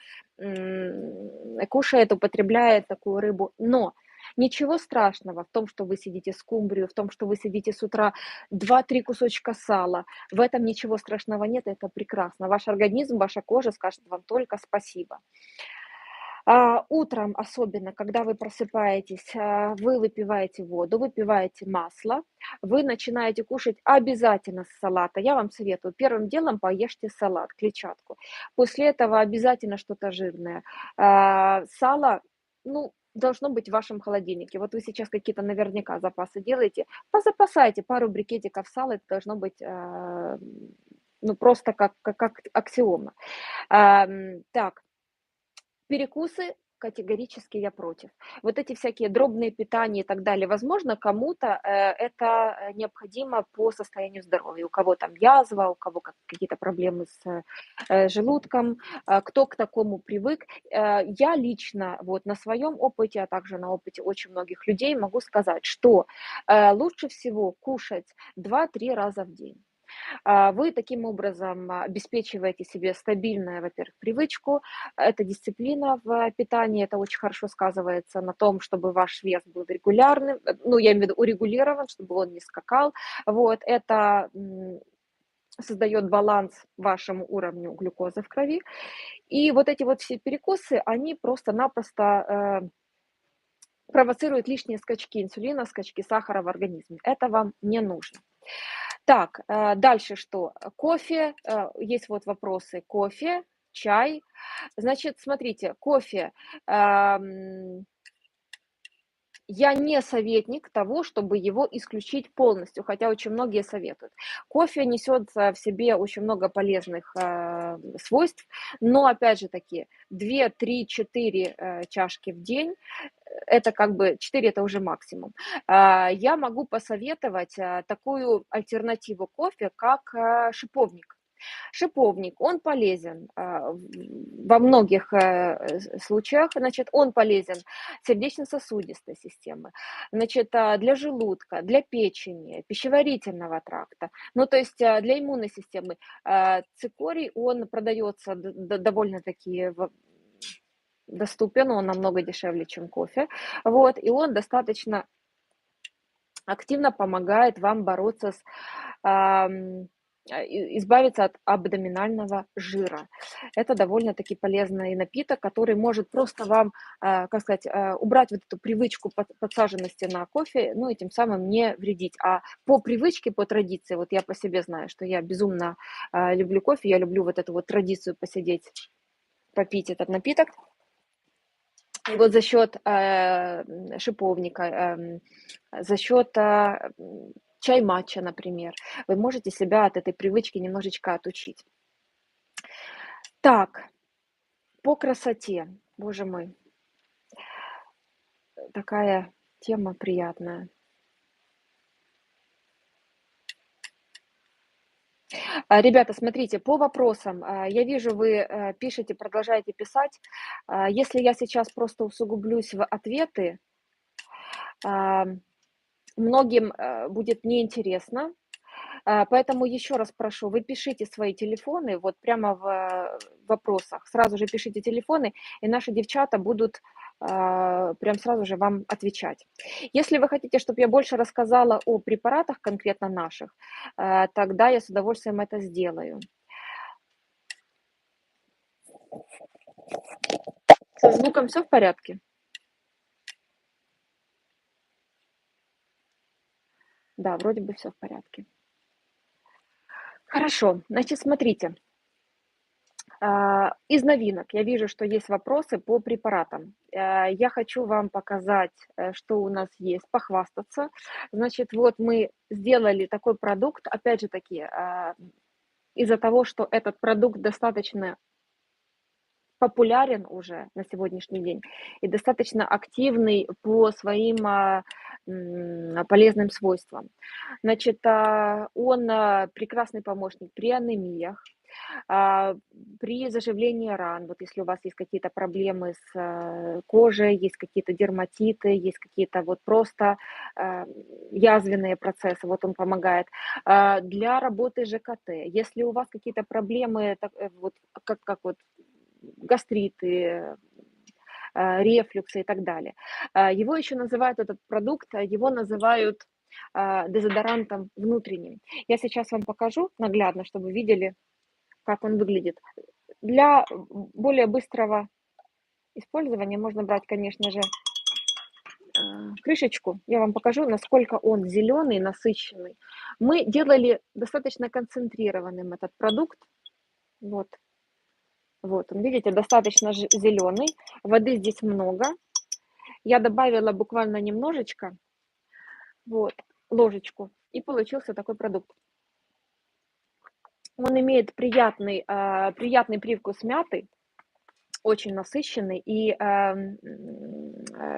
кушает, употребляет такую рыбу, но ничего страшного в том, что вы съедите скумбрию, в том, что вы съедите с утра 2-3 кусочка сала. В этом ничего страшного нет, это прекрасно. Ваш организм, ваша кожа скажет вам только спасибо. Утром, особенно, когда вы просыпаетесь, вы выпиваете воду, выпиваете масло, вы начинаете кушать обязательно с салата. Я вам советую, первым делом поешьте салат, клетчатку. После этого обязательно что-то жирное. Сало, ну, должно быть в вашем холодильнике. Вот вы сейчас какие-то наверняка запасы делаете, позапасайте пару брикетиков сала, это должно быть, ну, просто как аксиома. Так, перекусы категорически я против. Вот эти всякие дробные питания и так далее, возможно, кому-то это необходимо по состоянию здоровья. У кого там язва, у кого какие-то проблемы с желудком, кто к такому привык. Я лично вот на своем опыте, а также на опыте очень многих людей могу сказать, что лучше всего кушать 2-3 раза в день. Вы таким образом обеспечиваете себе стабильную, во-первых, привычку, это дисциплина в питании, это очень хорошо сказывается на том, чтобы ваш вес был регулярным, ну, я имею в виду урегулирован, чтобы он не скакал, вот, это создает баланс вашему уровню глюкозы в крови, и вот эти вот все перекусы, они просто-напросто провоцируют лишние скачки инсулина, скачки сахара в организме, это вам не нужно. Так, дальше что? Кофе, есть вот вопросы. Кофе, чай. Значит, смотрите, кофе. Я не советник того, чтобы его исключить полностью, хотя очень многие советуют. Кофе несет в себе очень много полезных свойств, но опять же таки 2, 3, 4 чашки в день, это как бы 4 это уже максимум. Я могу посоветовать такую альтернативу кофе, как шиповник. Шиповник, он полезен во многих случаях, значит, он полезен сердечно-сосудистой системы, значит, для желудка, для печени, пищеварительного тракта, ну, то есть для иммунной системы. Цикорий, он продается довольно-таки доступен, он намного дешевле, чем кофе, вот, и он достаточно активно помогает вам бороться с избавиться от абдоминального жира. Это довольно-таки полезный напиток, который может просто вам, как сказать, убрать вот эту привычку подсаженности на кофе, ну и тем самым не вредить. А по привычке, по традиции, вот я по себе знаю, что я безумно люблю кофе, я люблю вот эту вот традицию посидеть, попить этот напиток. И вот за счет шиповника, за счет чай-матча, например, вы можете себя от этой привычки немножечко отучить. Так, по красоте, боже мой, такая тема приятная. Ребята, смотрите, по вопросам. Я вижу, вы пишете, продолжаете писать. Если я сейчас просто усугублюсь в ответы, а, многим будет неинтересно. Поэтому еще раз прошу, вы пишите свои телефоны, вот прямо в вопросах. Сразу же пишите телефоны, и наши девчата будут прям сразу же вам отвечать. Если вы хотите, чтобы я больше рассказала о препаратах конкретно наших, тогда я с удовольствием это сделаю. Со звуком все в порядке? Да, вроде бы все в порядке. Хорошо, значит, смотрите. Из новинок я вижу, что есть вопросы по препаратам. Я хочу вам показать, что у нас есть, похвастаться. Значит, вот мы сделали такой продукт, опять же таки, из-за того, что этот продукт достаточно популярен уже на сегодняшний день и достаточно активный по своим полезным свойствам. Значит, он прекрасный помощник при анемиях, при заживлении ран, вот если у вас есть какие-то проблемы с кожей, есть какие-то дерматиты, есть какие-то вот просто язвенные процессы, вот он помогает. Для работы ЖКТ, если у вас какие-то проблемы, вот, как вот гастриты, рефлюксы и так далее. Его еще называют, этот продукт, его называют дезодорантом внутренним. Я сейчас вам покажу наглядно, чтобы вы видели, как он выглядит. Для более быстрого использования можно брать, конечно же, крышечку. Я вам покажу, насколько он зеленый, насыщенный. Мы делали достаточно концентрированным этот продукт. Вот. Вот он, видите, достаточно зеленый. Воды здесь много. Я добавила буквально немножечко, вот, ложечку, и получился такой продукт. Он имеет приятный привкус мяты, очень насыщенный и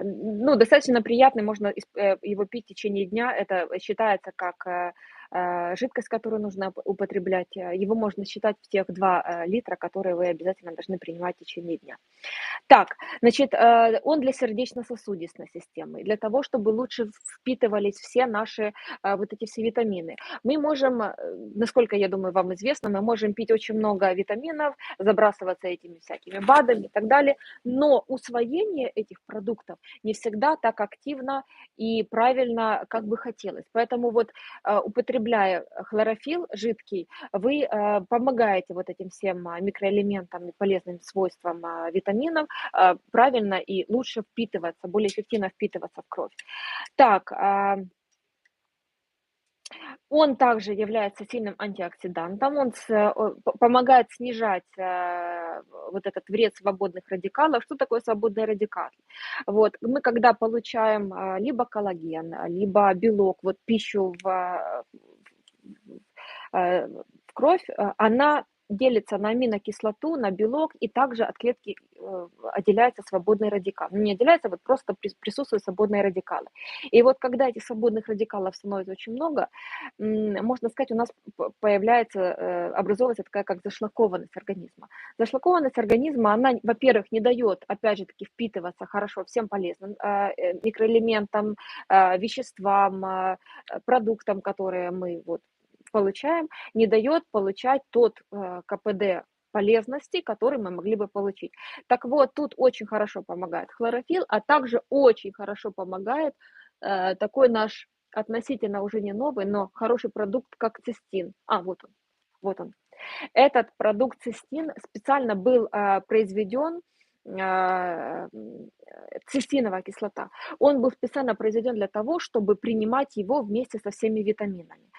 ну, достаточно приятный, можно его пить в течение дня. Это считается как жидкость, которую нужно употреблять. Его можно считать в тех 2 литра, которые вы обязательно должны принимать в течение дня. Так, значит, он для сердечно-сосудистой системы, для того, чтобы лучше впитывались все наши вот эти все витамины. Мы можем, насколько, я думаю, вам известно, мы можем пить очень много витаминов, забрасываться этими всякими БАДами и так далее, но усвоение этих продуктов не всегда так активно и правильно, как бы хотелось. Поэтому вот употребляя хлорофилл жидкий, вы помогаете вот этим всем микроэлементам и полезным свойствам витаминов правильно и лучше впитываться, более эффективно впитываться в кровь. Так, он также является сильным антиоксидантом, он помогает снижать вот этот вред свободных радикалов. Что такое свободные радикалы? Вот, мы когда получаем либо коллаген, либо белок, вот пищу в кровь, она делится на аминокислоту, на белок, и также от клетки отделяется свободный радикал. Ну, не отделяется, вот просто присутствуют свободные радикалы. И вот когда этих свободных радикалов становится очень много, можно сказать, у нас появляется, образовывается такая как зашлакованность организма. Зашлакованность организма, она, во-первых, не дает, опять же таки, впитываться хорошо всем полезным микроэлементам, веществам, продуктам, которые мы вот получаем, не дает получать тот КПД полезности, который мы могли бы получить. Так вот, тут очень хорошо помогает хлорофилл, а также очень хорошо помогает такой наш относительно уже не новый, но хороший продукт, как цистин. Вот он, вот он. Этот продукт цистин специально был произведен, цистиновая кислота. Он был специально произведен для того, чтобы принимать его вместе со всеми витаминами.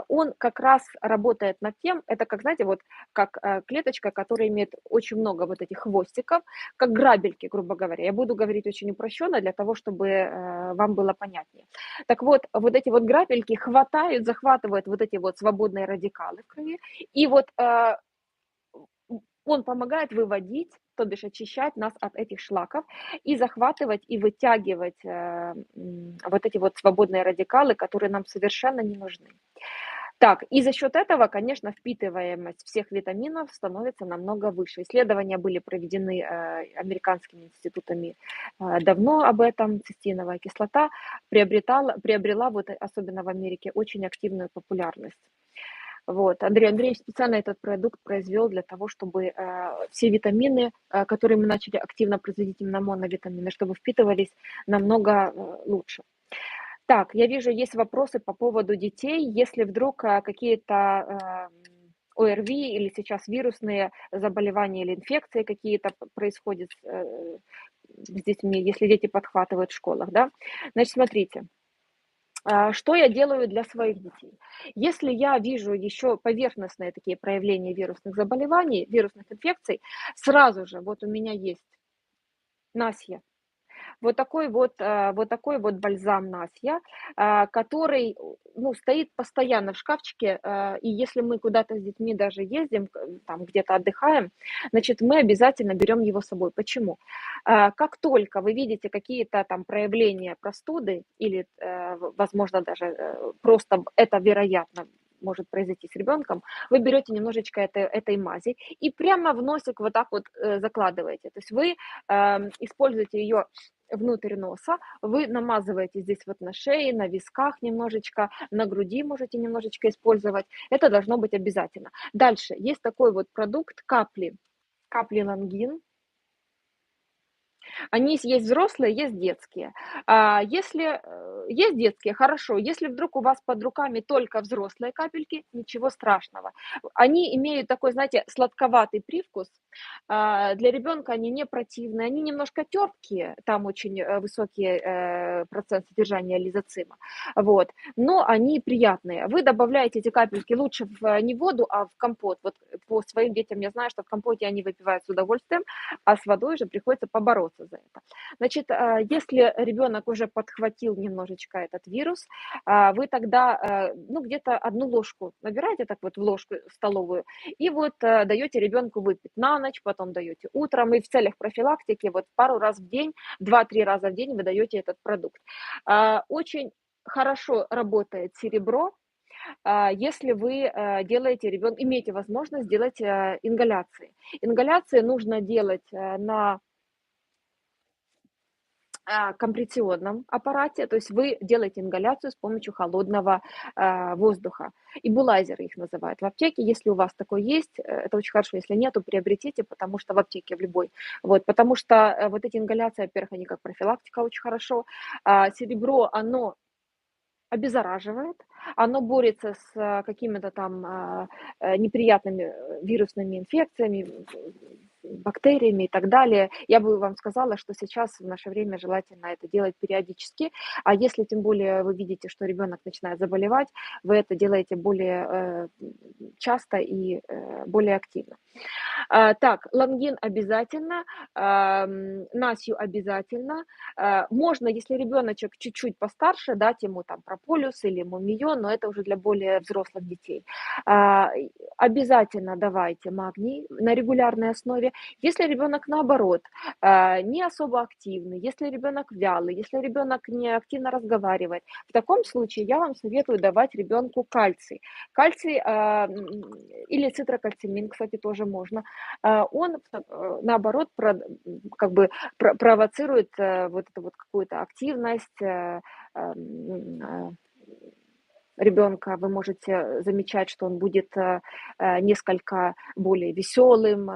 Он как раз работает над тем, это как, знаете, вот как клеточка, которая имеет очень много вот этих хвостиков, как грабельки, грубо говоря. Я буду говорить очень упрощенно для того, чтобы вам было понятнее. Так вот, вот эти вот грабельки хватают, захватывают вот эти вот свободные радикалы в крови, и вот он помогает выводить, то бишь очищать нас от этих шлаков и захватывать и вытягивать вот эти вот свободные радикалы, которые нам совершенно не нужны. Так, и за счет этого, конечно, впитываемость всех витаминов становится намного выше. Исследования были проведены американскими институтами давно об этом. Цистеиновая кислота приобрела вот, особенно в Америке, очень активную популярность. Вот. Андрей Андреевич специально этот продукт произвел для того, чтобы все витамины, которые мы начали активно производить, именно моновитамины, чтобы впитывались намного лучше. Так, я вижу, есть вопросы по поводу детей. Если вдруг какие-то ОРВИ или сейчас вирусные заболевания или инфекции какие-то происходят с детьми, если дети подхватывают в школах, да. Значит, смотрите, что я делаю для своих детей? Если я вижу еще поверхностные такие проявления вирусных заболеваний, вирусных инфекций, сразу же вот у меня есть Насья. Вот такой вот бальзам Насья, который, ну, стоит постоянно в шкафчике, и если мы куда-то с детьми даже ездим, там где-то отдыхаем, значит, мы обязательно берем его с собой. Почему? Как только вы видите какие-то там проявления простуды или, возможно, даже просто это вероятно может произойти с ребенком, вы берете немножечко этой мази и прямо в носик вот так вот закладываете. То есть вы используете ее внутрь носа, вы намазываете здесь вот на шее, на висках немножечко, на груди можете немножечко использовать. Это должно быть обязательно. Дальше есть такой вот продукт капли Лангин. Они есть взрослые, есть детские. Если есть детские, хорошо. Если вдруг у вас под руками только взрослые капельки, ничего страшного. Они имеют такой, знаете, сладковатый привкус. Для ребенка они не противные, они немножко терпкие, там очень высокий процент содержания лизоцима. Вот. Но они приятные. Вы добавляете эти капельки лучше не в воду, а в компот. Вот по своим детям я знаю, что в компоте они выпивают с удовольствием, а с водой же приходится побороться за это. Значит, если ребенок уже подхватил немножечко этот вирус, вы тогда, ну, где-то одну ложку набираете так вот в ложку столовую и вот даете ребенку выпить на ночь, потом даете утром, и в целях профилактики вот пару раз в день, 2-3 раза в день вы даете этот продукт. Очень хорошо работает серебро, если вы делаете ребенку, имеете возможность делать ингаляции. Ингаляции нужно делать на компрессионном аппарате, то есть вы делаете ингаляцию с помощью холодного воздуха. Ибулайзеры их называют в аптеке. Если у вас такой есть, это очень хорошо. Если нет, то приобретите, потому что в аптеке в любой. Вот, потому что вот эти ингаляции, во-первых, они как профилактика очень хорошо. Серебро, оно обеззараживает, оно борется с какими-то там неприятными вирусными инфекциями, бактериями и так далее. Я бы вам сказала, что сейчас в наше время желательно это делать периодически, а если тем более вы видите, что ребенок начинает заболевать, вы это делаете более часто и более активно. Так, лангин обязательно, насью обязательно. Можно, если ребеночек чуть-чуть постарше, дать ему там прополис или мумиё, но это уже для более взрослых детей. Обязательно давайте магний на регулярной основе. Если ребенок наоборот не особо активный, если ребенок вялый, если ребенок не активно разговаривает, в таком случае я вам советую давать ребенку кальций. Кальций или цитрокальцимин, кстати, тоже можно. Он наоборот как бы провоцирует вот эту вот какую-то активность ребенка. Вы можете замечать, что он будет несколько более веселым,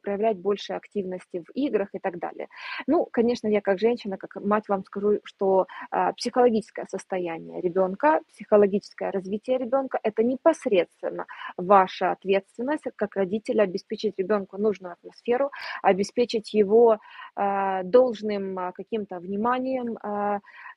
проявлять больше активности в играх и так далее. Ну, конечно, я как женщина, как мать вам скажу, что психологическое состояние ребенка, психологическое развитие ребенка – это непосредственно ваша ответственность как родителя обеспечить ребенку нужную атмосферу, обеспечить его должным каким-то вниманием.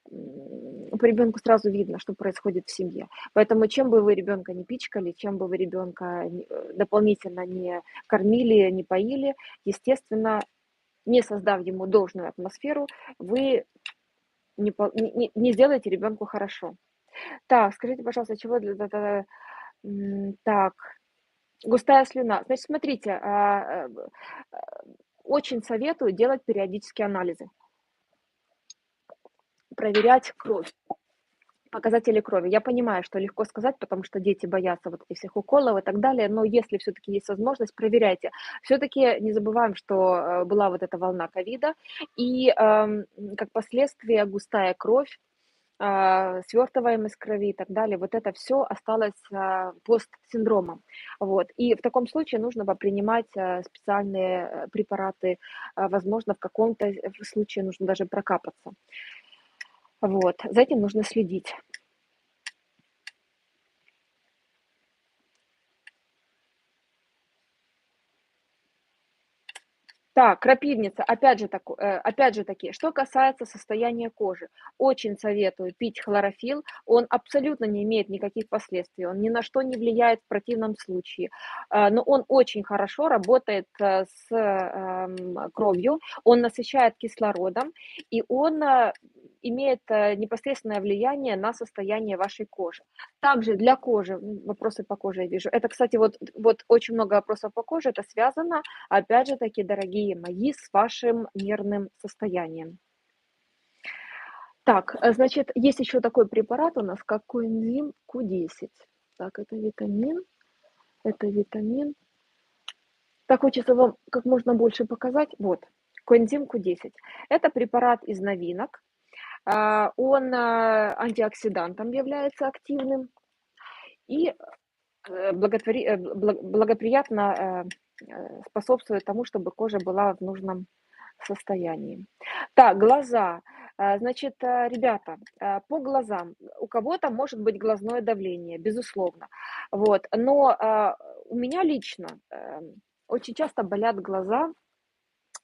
По ребенку сразу видно, что происходит в семье. Поэтому чем бы вы ребенка не пичкали, чем бы вы ребенка дополнительно не кормили, не поили, естественно, не создав ему должную атмосферу, вы не сделаете ребенку хорошо. Так, скажите, пожалуйста, чего для... Так, густая слюна. Значит, смотрите, очень советую делать периодические анализы, проверять кровь. Показатели крови. Я понимаю, что легко сказать, потому что дети боятся вот этих всех уколов и так далее, но если все-таки есть возможность, проверяйте. Все-таки не забываем, что была вот эта волна ковида, и как последствие густая кровь, свертываемость крови и так далее, вот это все осталось постсиндромом. Вот. И в таком случае нужно принимать специальные препараты, возможно, в каком-то случае нужно даже прокапаться. Вот. За этим нужно следить. Так, крапивница, опять же таки, что касается состояния кожи, очень советую пить хлорофилл, он абсолютно не имеет никаких последствий, он ни на что не влияет в противном случае, но он очень хорошо работает с кровью, он насыщает кислородом, и он имеет непосредственное влияние на состояние вашей кожи. Также для кожи, вопросы по коже я вижу, это, кстати, вот очень много вопросов по коже, это связано опять же таки, дорогие мои, с вашим нервным состоянием. Так, значит, есть еще такой препарат у нас, как коэнзим Q10. Так, это витамин. Так хочется вам как можно больше показать. Вот, коэнзим Q10. Это препарат из новинок. Он антиоксидантом является активным и благоприятно способствует тому, чтобы кожа была в нужном состоянии. Так, глаза. Значит, ребята, по глазам. У кого-то может быть глазное давление, безусловно. Вот. Но у меня лично очень часто болят глаза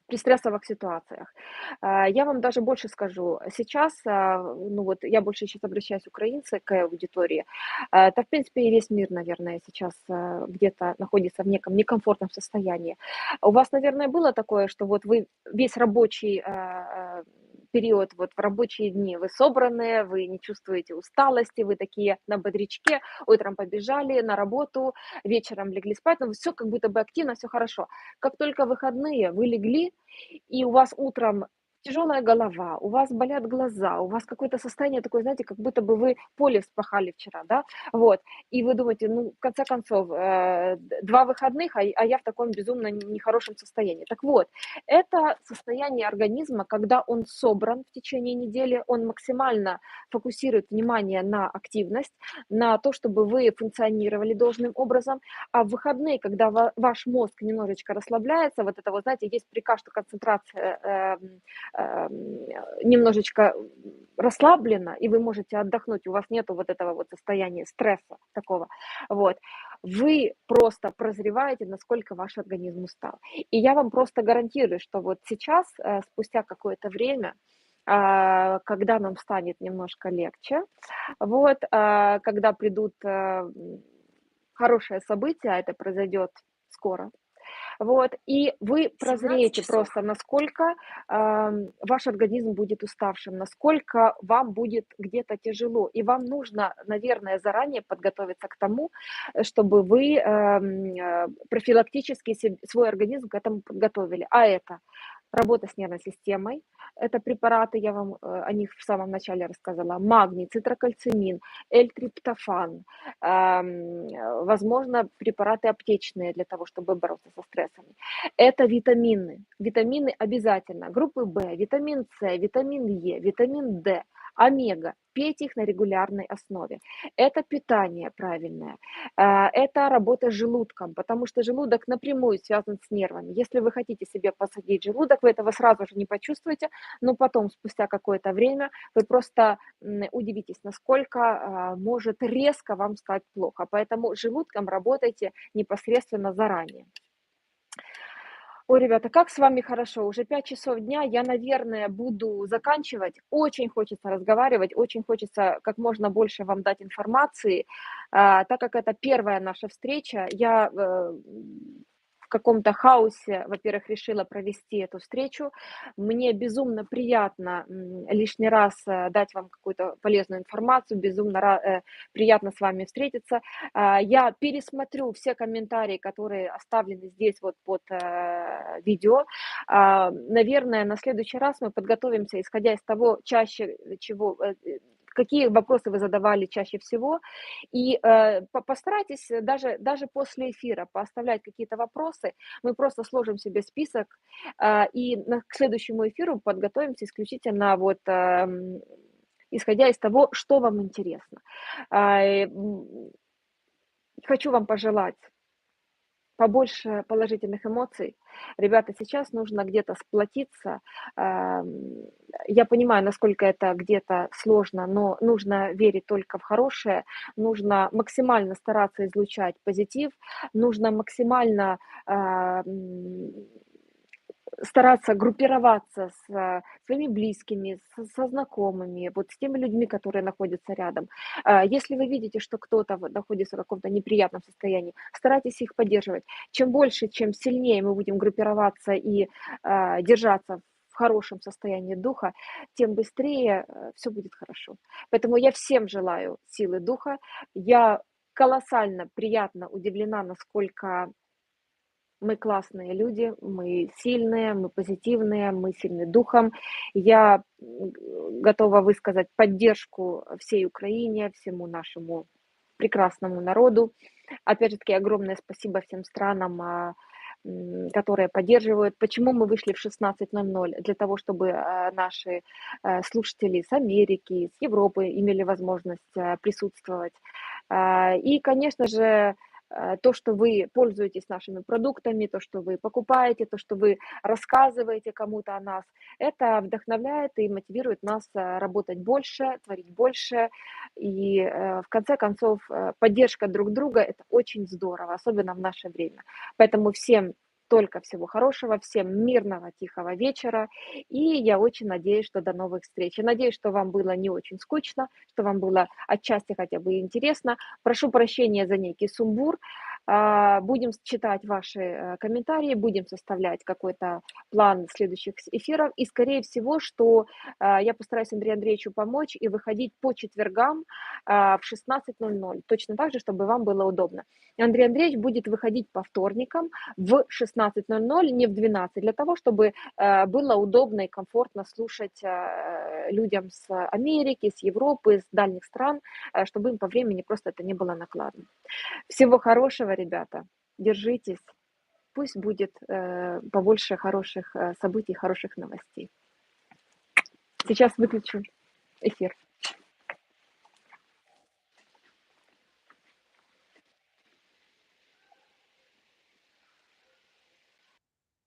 при стрессовых ситуациях. Я вам даже больше скажу. Сейчас, ну вот я больше сейчас обращаюсь украинцы к аудитории. Да, в принципе, и весь мир, наверное, сейчас где-то находится в неком некомфортном состоянии. У вас, наверное, было такое, что вот вы весь рабочий период, вот в рабочие дни вы собранные, вы не чувствуете усталости, вы такие на бодрячке, утром побежали на работу, вечером легли спать, но все как будто бы активно, все хорошо. Как только выходные, вы легли, и у вас утром тяжелая голова, у вас болят глаза, у вас какое-то состояние такое, знаете, как будто бы вы поле вспахали вчера, да, вот, и вы думаете, ну, в конце концов, 2 выходных, а я в таком безумно нехорошем состоянии. Так вот, это состояние организма, когда он собран в течение недели, он максимально фокусирует внимание на активность, на то, чтобы вы функционировали должным образом, а в выходные, когда ваш мозг немножечко расслабляется, вот это вот, знаете, есть приказ, что концентрация немножечко расслаблена, и вы можете отдохнуть, у вас нету вот этого вот состояния стресса такого, вот, вы просто прозреваете, насколько ваш организм устал. И я вам просто гарантирую, что вот сейчас, спустя какое-то время, когда нам станет немножко легче, вот, когда придут хорошее событие, а это произойдет скоро, вот, и вы 17 прозреете часов. просто, насколько ваш организм будет уставшим, насколько вам будет где-то тяжело, и вам нужно, наверное, заранее подготовиться к тому, чтобы вы профилактически свой организм к этому подготовили. А это работа с нервной системой, это препараты, я вам о них в самом начале рассказала, магний, цитрокальцимин, L-триптофан, возможно, препараты аптечные для того, чтобы бороться со стрессами. Это витамины. Витамины обязательно. Группы В, витамин С, витамин Е, витамин D, омега. Пейте их на регулярной основе. Это питание правильное. Это работа с желудком, потому что желудок напрямую связан с нервами. Если вы хотите себе посадить желудок, вы этого сразу же не почувствуете, но потом, спустя какое-то время, вы просто удивитесь, насколько может резко вам стать плохо. Поэтому с желудком работайте непосредственно заранее. Ой, ребята, как с вами хорошо. Уже 5 часов дня. Я, наверное, буду заканчивать. Очень хочется разговаривать, очень хочется как можно больше вам дать информации. Так как это первая наша встреча, я в каком-то хаосе, во-первых, решила провести эту встречу. Мне безумно приятно лишний раз дать вам какую-то полезную информацию, безумно приятно с вами встретиться. Я пересмотрю все комментарии, которые оставлены здесь вот под видео. Наверное, на следующий раз мы подготовимся, исходя из того, чаще чего, какие вопросы вы задавали чаще всего. И постарайтесь даже после эфира пооставлять какие-то вопросы. Мы просто сложим себе список и к следующему эфиру подготовимся исключительно вот исходя из того, что вам интересно. Хочу вам пожелать побольше положительных эмоций. Ребята, сейчас нужно где-то сплотиться. Я понимаю, насколько это где-то сложно, но нужно верить только в хорошее, нужно максимально стараться излучать позитив, нужно максимально стараться группироваться с своими близкими, со знакомыми, вот с теми людьми, которые находятся рядом. Если вы видите, что кто-то находится в каком-то неприятном состоянии, старайтесь их поддерживать. Чем больше, чем сильнее мы будем группироваться и держаться в хорошем состоянии духа, тем быстрее все будет хорошо. Поэтому я всем желаю силы духа. Я колоссально приятно удивлена, насколько мы классные люди, мы сильные, мы позитивные, мы сильны духом. Я готова высказать поддержку всей Украине, всему нашему прекрасному народу. Опять же таки, огромное спасибо всем странам, которые поддерживают. Почему мы вышли в 16:00? Для того, чтобы наши слушатели с Америки, с Европы имели возможность присутствовать. И, конечно же, то, что вы пользуетесь нашими продуктами, то, что вы покупаете, то, что вы рассказываете кому-то о нас, это вдохновляет и мотивирует нас работать больше, творить больше. И в конце концов, поддержка друг друга – это очень здорово, особенно в наше время. Поэтому всем только всего хорошего, всем мирного, тихого вечера. И я очень надеюсь, что до новых встреч. Я надеюсь, что вам было не очень скучно, что вам было отчасти хотя бы интересно. Прошу прощения за некий сумбур. Будем читать ваши комментарии, будем составлять какой-то план следующих эфиров. И, скорее всего, что я постараюсь Андрею Андреевичу помочь и выходить по четвергам в 16:00. Точно так же, чтобы вам было удобно. Андрей Андреевич будет выходить по вторникам в 16:00, не в 12, для того, чтобы было удобно и комфортно слушать людям с Америки, с Европы, с дальних стран, чтобы им по времени просто это не было накладно. Всего хорошего, ребята. Держитесь. Пусть будет побольше хороших событий, хороших новостей. Сейчас выключу эфир.